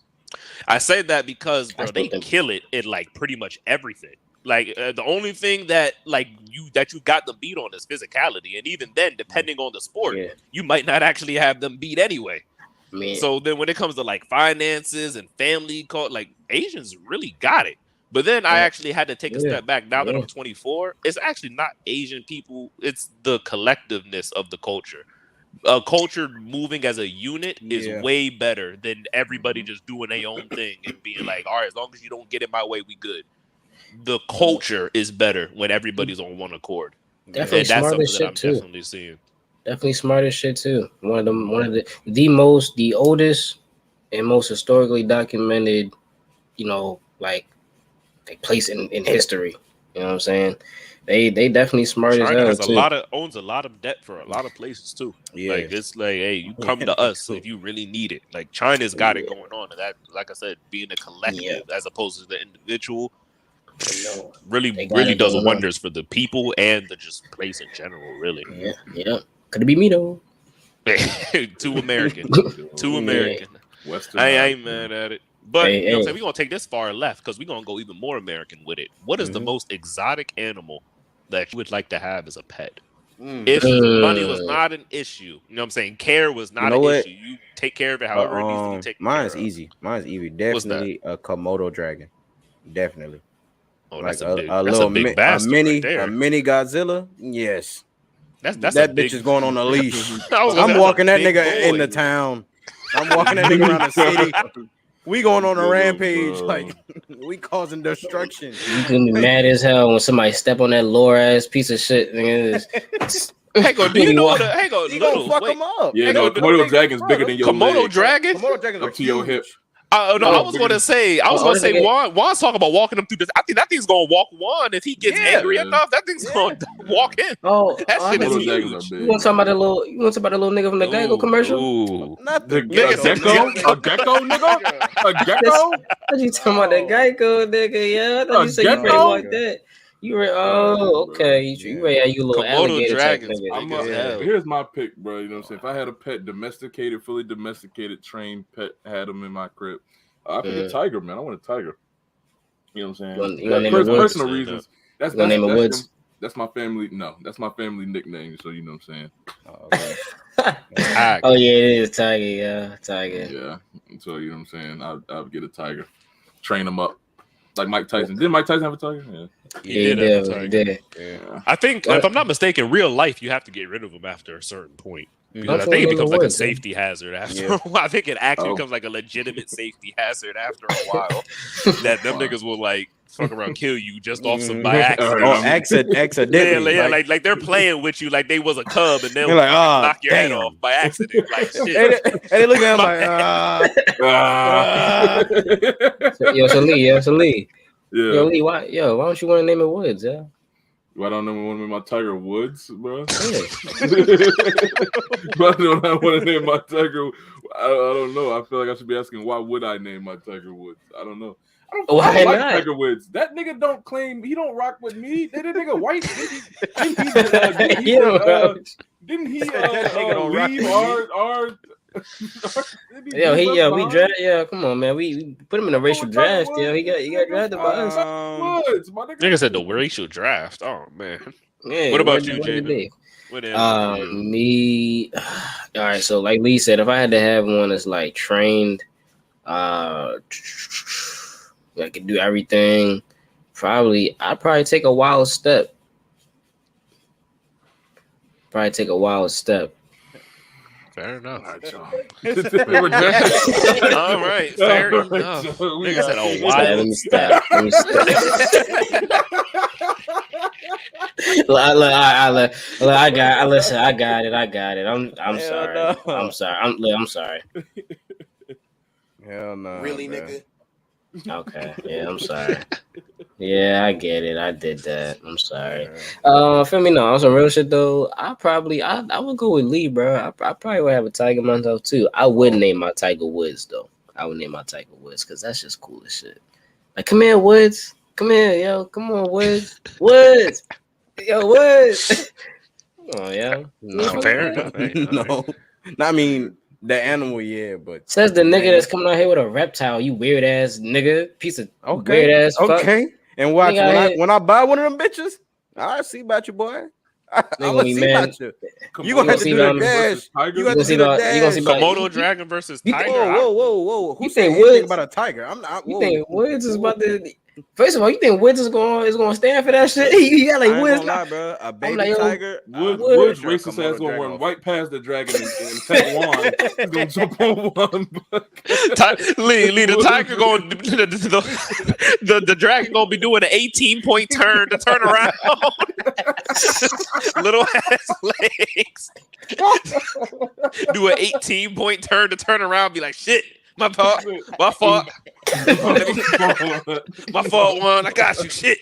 I said that because bro, they kill it in like pretty much everything. Like the only thing that you got them beat on is physicality, and even then, depending on the sport, you might not actually have them beat anyway. Man. So then, when it comes to like finances and family, like Asians really got it. But then I actually had to take a step back. Now that I'm 24, it's actually not Asian people; it's the collectiveness of the culture. A culture moving as a unit is way better than everybody just doing their own thing and being like, "All right, as long as you don't get in my way, we good." The culture is better when everybody's on one accord. Definitely smart as shit too. Definitely seeing. Definitely smart as shit too. One of the oldest and most historically documented, like place in history. You know what I'm saying? They definitely smart China as hell too. Owns a lot of debt for a lot of places too. Yeah. Like it's like, hey, you come to us if you really need it. Like China's got it going on, and that, like I said, being a collective as opposed to the individual. Really does wonders for the people and the just place in general. Really, could it be me though? Too American. Western. I ain't mad at it, but you know what I'm saying, we're gonna take this far left because we're gonna go even more American with it. What is the most exotic animal that you would like to have as a pet? If money was not an issue, you know what I'm saying, care was not an issue. You take care of it however it needs to be taken care of. Mine's easy. Definitely a Komodo dragon. Definitely. Oh, like that's a big bastard a mini Godzilla. Yes, that's that bitch is going on a leash. I'm walking that nigga in the town. I'm walking that nigga around the city. We going on a rampage, bro. like we causing destruction. You can be mad as hell when somebody step on that lower ass piece of shit. Nigga. Hang on, do you know what? Hang on, He gonna little, fuck wait. him up. Yeah, Hey, no, the Komodo big dragon's bigger than your Komodo leg. dragon? Komodo dragons Up are to your huge. hip. No, I was gonna say, Juan's talking about walking him through this. I think that thing's gonna walk Juan if he gets angry enough. That thing's gonna walk in. Oh, That shit is Komodo dragons huge. are big. you want to talk about the little? You want to talk about the little nigga from the Geico commercial? Ooh. Not The the Nigga said gecko? A gecko, nigga? A gecko? What you talking about that Geico nigga? Yeah, I thought A you said you ready gecko? like that. You ready? Oh, okay. You ready? You little Komodo alligator type dragons, nigga. big as hell. Here's my pick, bro. You know what I'm saying? If I had a pet, domesticated, fully domesticated, trained pet, had him in my crib, I pick a tiger, man. I want a tiger. You know what I'm saying? You gonna name it Woods? Personal reasons. That's gonna name it Woods? That's my family. No, that's my family nickname. So you know what I'm saying? Oh yeah, it is Tiger. Yeah, Tiger. Yeah. So you know what I'm saying? I'll get a tiger, train him up like Mike Tyson. Did Mike Tyson have a tiger? Yeah. He did. Yeah. I think, if I'm not mistaken, real life you have to get rid of him after a certain point. Because I Don't think it name becomes it like a Woods, safety hazard after a while. I think it actually becomes like a legitimate safety hazard after a while. That them niggas will like fuck around, kill you just off some by accident. Accidentally. Yeah, like they're playing with you like they was a cub and they'll You're like, oh, knock your head damn. off by accident. Like shit. And they look at him like, Yo, so Lee. Yeah. Yo, Lee, why don't you want to name it Woods? Yeah. Why don't I want to name my tiger Woods, bro? Yeah. Why don't I want to name my tiger? I don't know. I feel like I should be asking, why would I name my tiger Woods? I don't know. I don't Why like not? Tiger Woods. That nigga don't claim he don't rock with me. That nigga white. Didn't he leave our we draft. Yeah, come on, man. We put him in a racial draft. Yeah, he got drafted by us. Nigga said the racial draft. Oh man. Yeah. What about you, Jaden? Me. All right. So, like Lee said, if I had to have one that's like trained, I could do everything. I'd probably take a wild step. Fair enough. All right, y'all. All right, fair enough. Nigga said a wild. Let me stop. I got it. I'm sorry. no. I'm sorry. I'm sorry. hell no. Really, man. nigga? Okay. Yeah, I'm sorry. Yeah, I get it. I did that. I'm sorry. Feel me? No, on some real shit though. I would go with Lee, bro. I probably would have a tiger myself too. I would name my tiger Woods though. I would name my tiger Woods because that's just cool as shit. Like, come here, Woods. Come here, yo. Come on, Woods. Woods. Yo, Woods. Come on, yo. No, fair enough. No, I mean the animal, yeah, but Says the nigga that's coming out here with a reptile. You weird ass nigga, piece of weird ass. Okay, and watch Nigga, when I buy one of them bitches, I see about you, boy. I'm gonna see about you. You gonna have to do the dash. You gonna see the dash. Komodo dragon versus tiger. Whoa! Who You said think anything Woods about a tiger? I'm not. You think Woods is about to? First of all, you think Woods is going to stand for that shit? You got like I ain't Woods. gonna lie, bro. A baby like, yo, tiger. Woods racist ass gonna run right past the dragon and take one. He's gonna jump on one. Lee, the tiger going the dragon gonna be doing an 18-point turn to turn around. Little ass legs. Do an 18-point turn to turn around. Be like, shit. My fault. My fault, one. I got you. Shit.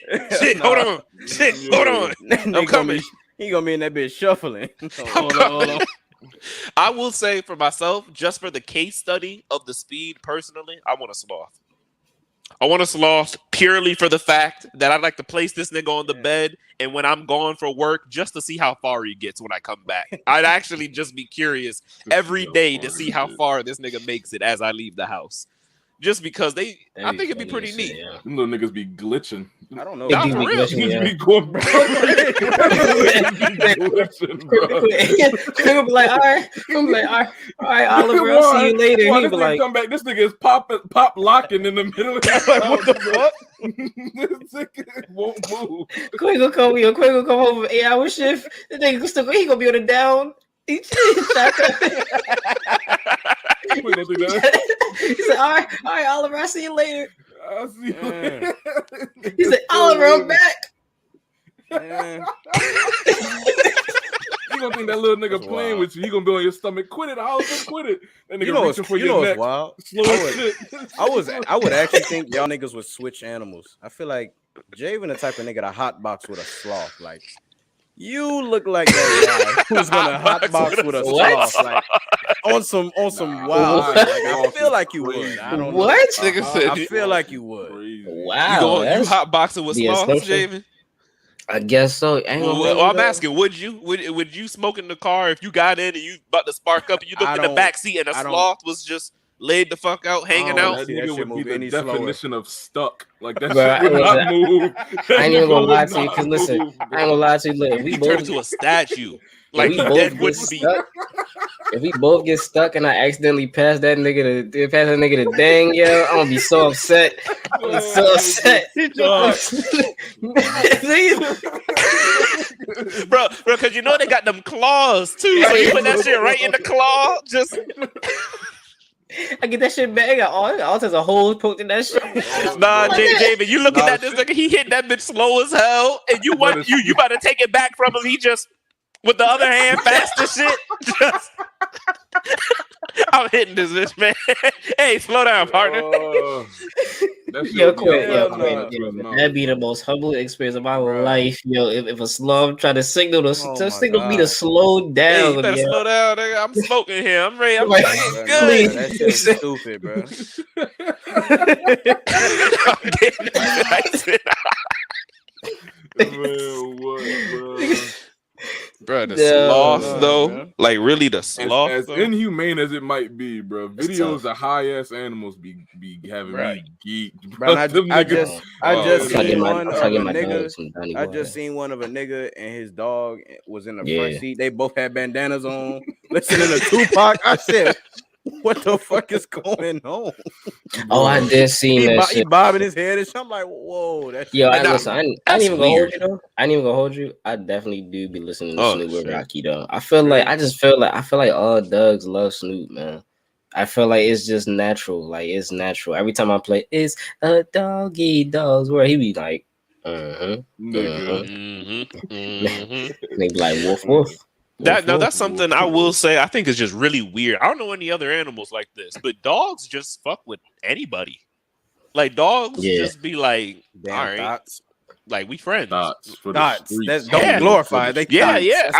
Hold on. I'm coming. He gonna be in that bitch shuffling. Hold on. I will say for myself, just for the case study of the speed, personally, I want a sloth. I want a sloth purely for the fact that I'd like to place this nigga on the bed, and when I'm gone for work, just to see how far he gets when I come back. I'd actually just be curious every day to see how far this nigga makes it as I leave the house. Just because I think it'd be pretty neat. Yeah. Them little niggas be glitching. I don't know. Nah, for real. Be going back. He'll be like, all right, Oliver, I'll see you later. He'll be like, come back. This nigga is pop locking in the middle of the Like, what the fuck? This nigga won't move. Quay gonna come home for 8-hour shift. The nigga he gonna be on the down. Quinn don't think that. He said, all right, Oliver, I'll see you later. I'll see you later. He said, Oliver, I'm back. Man. You gonna think that little nigga That's playing wild. with you? He gonna be on your stomach. Quit it, Oliver. Quit it. That nigga You know reaching what's for you your know what's neck. wild? Slow as shit. I would actually think y'all niggas would switch animals. I feel like Javen the type of nigga to hot box with a sloth. Like you look like that guy who's gonna hot box with a sloth. Like on some wild. Like, I feel like you would. I don't What? know. Nigga said I feel like you would. Crazy. Wow. you hot boxing with the sloths, assumption. Javen? I guess so. I ain't gonna lie, Well, I'm though. asking, would you smoke in the car if you got in and you about to spark up and you looked in the don't- back seat and a I don't- sloth was just laid the fuck out, hanging don't out? That see that nigga shit would move be the any slower. definition of stuck. Like that Bro, shit would not move. I ain't even gonna lie to you, because listen, I ain't gonna lie to you. Look, He turned into a statue. Like we he both dead get wouldn't be. stuck. If we both get stuck and I accidentally pass that nigga to dang, yo, I'm gonna be so upset. I'm gonna be so upset. bro, because you know they got them claws too. So you put that shit right in the claw. Just I get that shit back. I got all sorts of holes poked in that shit. nah, Javen, you looking at this nigga, he hit that bitch slow as hell, and you about to take it back from him. He just with the other hand fast as shit. Just I'm hitting this bitch, man. Hey, slow down, partner. Yo, quit. no. That'd be the most humbling experience of my life, yo. If a slow try to signal me to slow Hey, down, you better yo. slow down, nigga. I'm smoking here. I'm ready. I'm Like, fucking please. good. That shit's stupid, bro. I'm getting excited. Man, what, bro? Bro, the Yeah, sloth though, man. like really the sloth. As though? inhumane as it might be, bro, videos tough. of high ass animals be having Right. me geeked, Bro, I Them niggas- just I'm seen trying one to of get a my dog nigga. some Donny I Boy. just seen one of a nigga and his dog was in the Yeah. front seat. They both had bandanas on, listening to Tupac. I said, "What the fuck is going on?" Oh, I did see that He shit. bobbing his head and shit. I'm like, "Whoa, that's Yo, Nah, listen, I ain't that's even gonna hold weird. you though. I ain't even gonna hold you. I definitely do be listening to Oh, Snoop with shit. Rocky though. I feel like all dogs love Snoop, man. I feel like it's just natural. Like it's natural. Every time I play, it's a doggy dog's word. He be like, nigga. They be like woof woof. That's something I will say. I think is just really weird. I don't know any other animals like this, but dogs just fuck with anybody. Like dogs Yeah. just be like, damn all right, thoughts. like we friends. Dots for the Dots. streets. That's don't Yeah. glorify. They Yeah, dots. yeah.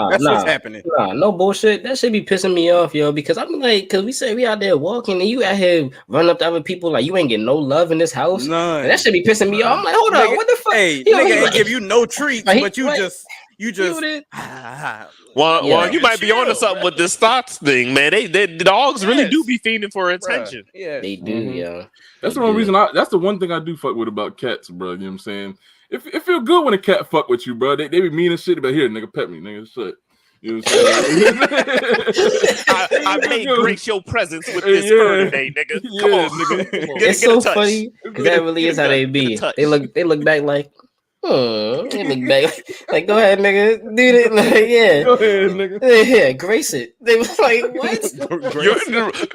That's what's happening. Nah, no bullshit. That should be pissing me off, yo. Because I'm like, because we say we out there walking and you out here running up to other people like you ain't getting no love in this house. None. And that should be pissing me off. I'm like, hold on, Nigga, what the fuck? Hey, Yo, nigga he ain't like- give you no treats, Like, but you like- just Well, Yeah. you might be onto something with this thoughts thing, man. The dogs really Yes. do be fiending for attention. Yeah, They do, yo. That's They the one do. reason. That's the one thing I do fuck with about cats, bro. You know what I'm saying? It feel good when a cat fuck with you, bro. They be mean as shit, but here, nigga, pet me, nigga, shit. You know what I'm saying? I may grace your presence with this fur today, nigga. Come on, nigga. It's Get a so touch. funny because that really is how they be. Get a touch. They look back like, they look back like, go ahead, nigga, do it. Like, yeah, Go ahead, nigga. yeah, grace it. They was like, what?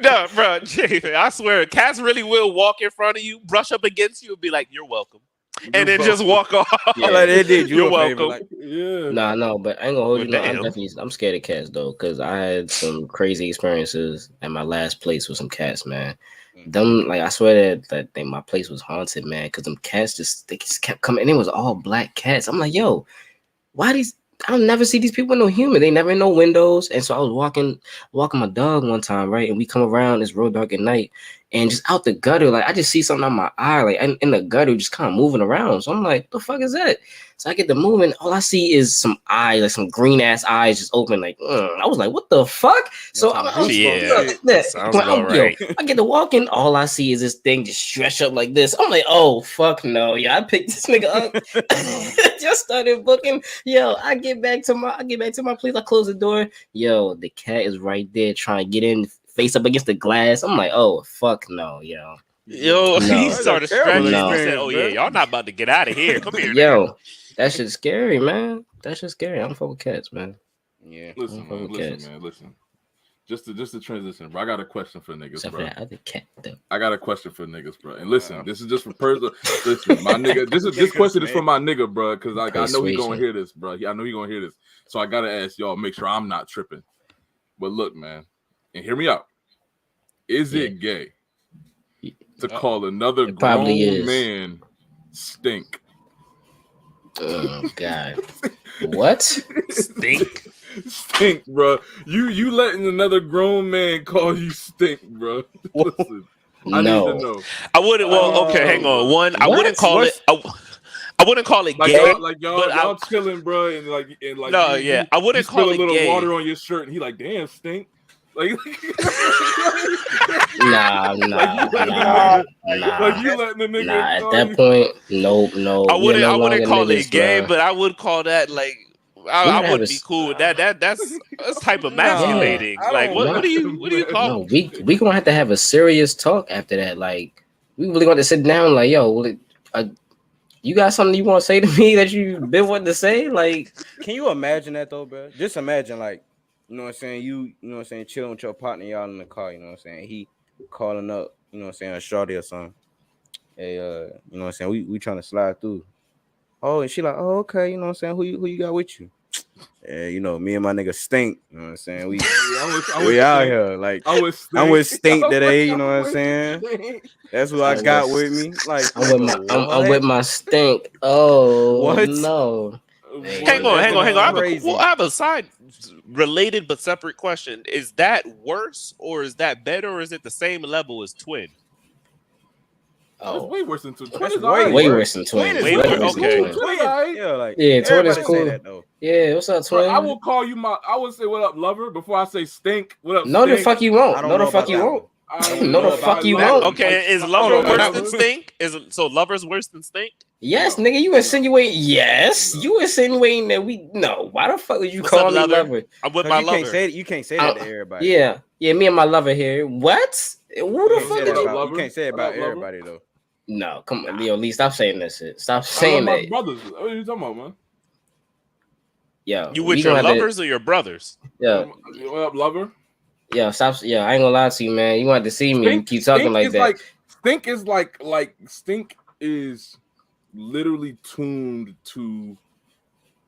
No, bro, Jay, I swear, cats really will walk in front of you, brush up against you, and be like, "You're welcome," and then just walk off. Yeah. Like they did you You're a favor, welcome. like, Yeah. Nah, no, but I ain't gonna hold you. No, Damn. I'm scared of cats though, because I had some crazy experiences at my last place with some cats, man. Them, like, I swear that my place was haunted, man, because them cats just kept coming, and it was all black cats. I'm like, yo, why these? I'll never see these people with no human. They never in no windows. And so I was walking my dog one time, right? And we come around, it's real dark at night, and just out the gutter, like I just see something on my eye, like in the gutter, just kind of moving around. So I'm like, the fuck is that? So I get the moving. All I see is some eyes, like some green ass eyes just open. Like, I was like, what the fuck? So I'm sounds about right. I get to walking. All I see is this thing just stretch up like this. I'm like, oh fuck no, yeah. I picked this nigga up, just started booking. Yo, I get back to my place. I close the door. Yo, the cat is right there trying to get in, face up against the glass. I'm like, oh fuck no, yo. Yo, No. he started stretching. No. He said, "Oh yeah, y'all not about to get out of here. Come here, Yo, that shit's scary, man. That shit's scary. I don't fuck with cats, man. yeah. Listen, Fuck man. with cats. Listen. Just to transition, bro. I got a question for niggas, Except for bro. that other cat, though. I got a question for niggas, bro. And listen, this is just for personal. Listen, my nigga, this question is for my nigga, bro, because like I know he gonna hear this, bro. I know he gonna hear this, so I gotta ask y'all, make sure I'm not tripping. But look, man, and hear me out. Is it gay to call another grown man stink? Oh God, what? Stink. Stink, bro. You letting another grown man call you stink, bro. Listen, I need to know. I wouldn't. Well, okay, hang on. One, I wouldn't call it. I wouldn't call it like gay. Y'all chilling, bro, and like no, yeah, I wouldn't call it gay. A little gay. water on your shirt, and he like, damn, stink. Like, nah. Like you letting the nigga. Nah, at that point, no. I wouldn't call it gay, but I would call that like. I wouldn't be cool with that. That's type of masculating. Like, what do you call? No, we gonna have to have a serious talk after that. Like, we really want to sit down. Like, yo, you got something you want to say to me that you been wanting to say? Like, can you imagine that though, bro? Just imagine, like, you know what I'm saying? You know what I'm saying? Chilling with your partner, y'all in the car. You know what I'm saying? He calling up, you know what I'm saying, a shorty or something. Hey, you know what I'm saying? We trying to slide through. Oh, and she like, oh, okay, you know what I'm saying? Who you got with you? Yeah, you know, me and my nigga Stink, you know what I'm saying? We out here. Like, I'm with Stink today, you know what I'm saying? That's what I got with me. Like, I'm with my Stink. Oh, what? No. Hang on. I have a side related but separate question. Is that worse or is that better or is it the same level as twin? Oh, it's way worse than twin. That's way worse than twin. Way worse. Okay. Twin is cool. Yeah, what's up, twin? I will call you I would say what up, lover, before I say stink. What up? No, stink? the fuck you won't. No, the fuck you won't. No, the fuck you won't. Okay, is lover worse than stink? So lover's worse than stink? Yes, nigga, you insinuating? Yes, you insinuating that we no. Why the fuck would you call me lover? I'm with my lover. You can't say that to everybody. Yeah, me and my lover here. What? Who the fuck did you can't say it about everybody though. No, come on, Leo. Lee, stop saying that shit. Stop saying that. Brothers, what are you talking about, man? Yo, you with your lovers or your brothers? Yeah. What up, lover? Yeah, stop. Yeah, I ain't gonna lie to you, man. You want to see me? You keep talking like that. Stink is literally tuned to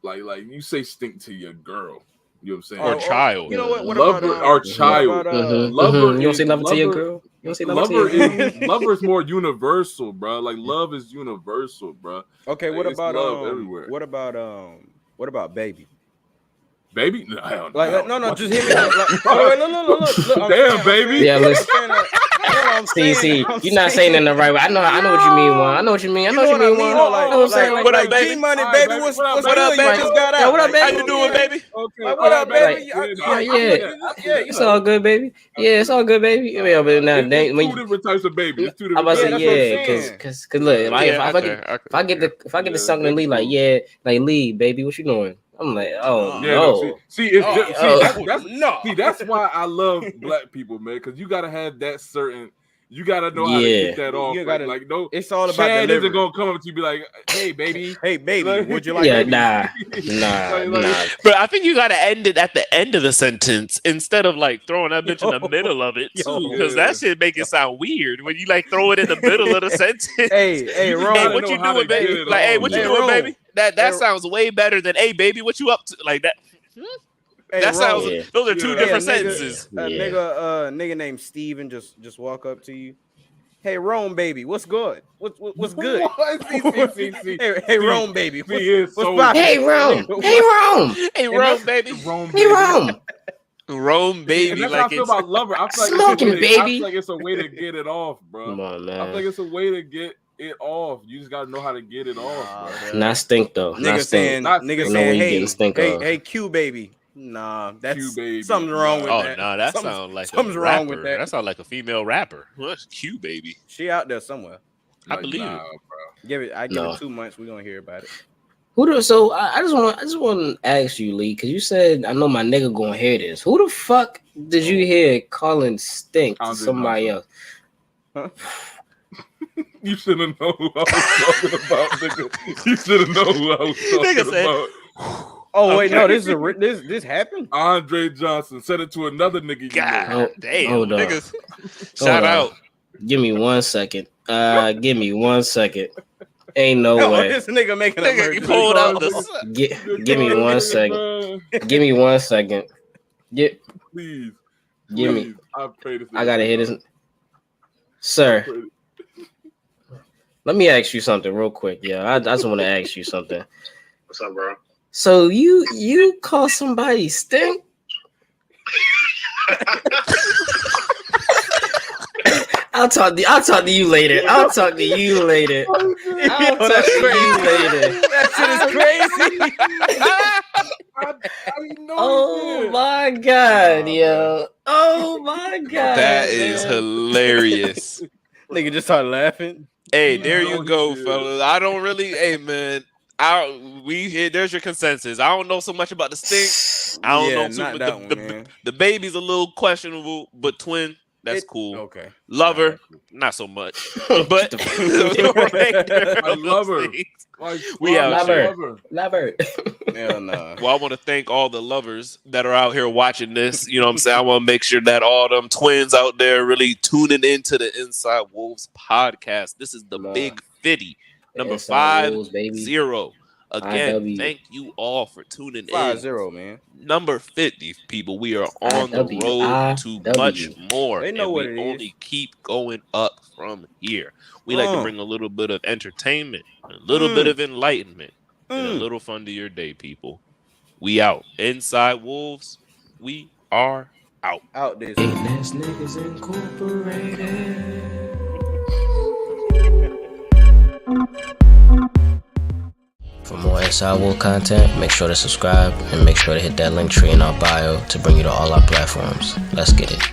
like you say stink to your girl. You know what I'm saying? Or child. You know what? Lover or child. Lover. You don't say lover to your girl. You don't say lover to your girl. Lover is more universal, bro. Like love is universal, bro. Okay, like, what about love everywhere? What about baby? Baby? No, just hit me. Look. Damn, baby. Yeah, listen. See, you're not saying it in the right way. I know what you mean, Juan. I know what you mean. What up, baby? Money, baby. What's up, baby? Just got out. What up, baby? How you doing, baby? What up, baby? Yeah, it's all good, baby. Yeah, it's all good, baby. Yeah, but now two different types of babies. I'm about to say because look, if I get the something to Lee like Lee, baby, what you doing? I'm like, no. That's why I love black people, man. Because you gotta have that certain. You gotta know how to get that off. No, it's all about Chad delivery. isn't gonna come up to you and be like, "Hey, baby, would you like?" Yeah, baby? nah. But I think you gotta end it at the end of the sentence instead of like throwing that bitch in the middle of it too, because that shit make it sound weird when you like throw it in the middle of the sentence. Hey, Ron, hey, what you doing, baby? Like, hey, what you doing, baby? That sounds way better than, hey, baby, what you up to? Like that. Hey, that sounds. Those are two different sentences. Nigga named Steven just walk up to you. Hey, Rome, baby, what's good? What's good? Hey, Rome, baby. What's poppin'? Hey, Rome. Hey, Rome. Hey, Rome, baby. Hey, Rome. Rome, baby. And that's how I feel about lover. I feel smoking, baby. I feel like it's a way to get it off, bro. Come on, man. I feel like it's a way to get it off. You just gotta know how to get it off, bro. Not stink though. Nigga saying, hey, Q baby. Nah, that's Q baby. Something's wrong with that. Oh no, that sounds like something's wrong with that. That sounds like a female rapper. What's Q baby? She out there somewhere. I believe it. Bro. Give it 2 months. We're gonna hear about it. So I just want to ask you, Lee, because you said I know my nigga gonna hear this. Who the fuck did you hear Colin Stink to somebody else? Huh? You should have known who I was talking about, nigga. You should have known who I was talking about. Oh wait, no, this is this happened. Andre Johnson said it to another nigga. You know. Oh, Damn, hold on. niggas. Hold Shout on. out. Give me 1 second. Give me 1 second. Ain't no way. This nigga making a Nigga, murder. you pulled out the. Give me 1 second. Give me 1 second. Please. Give me. Please. I pray this. I gotta hit this. Sir, let me ask you something real quick. Yeah, I just want to ask you something. What's up, bro? So you call somebody stink? I'll talk to you later. I'll talk to you later. That shit is crazy. Oh my god, yo. Oh my god. That is hilarious. Nigga just started laughing. Hey, there you go, fellas. I don't really. Hey, man. There's your consensus. I don't know so much about the stink. I don't know too much. The baby's a little questionable, but twin, that's cool. Okay. Lover, not so much. But I love her. We out here. Lover. Hell no. Well, I want to thank all the lovers that are out here watching this. You know what I'm saying? I want to make sure that all them twins out there really tuning into the Inside Wolves podcast. This is the Big 50, number 50. Again, thank you all for tuning 50, in. man. Number 50, people. We are on the road to much more. They know what we it only is. keep going up from here. We like to bring a little bit of entertainment, a little bit of enlightenment, and a little fun to your day, people. We out. Inside Wolves, we are out. Out this. That's Niggas Incorporated. For more Inside Wolf content, make sure to subscribe and make sure to hit that link tree in our bio to bring you to all our platforms. Let's get it.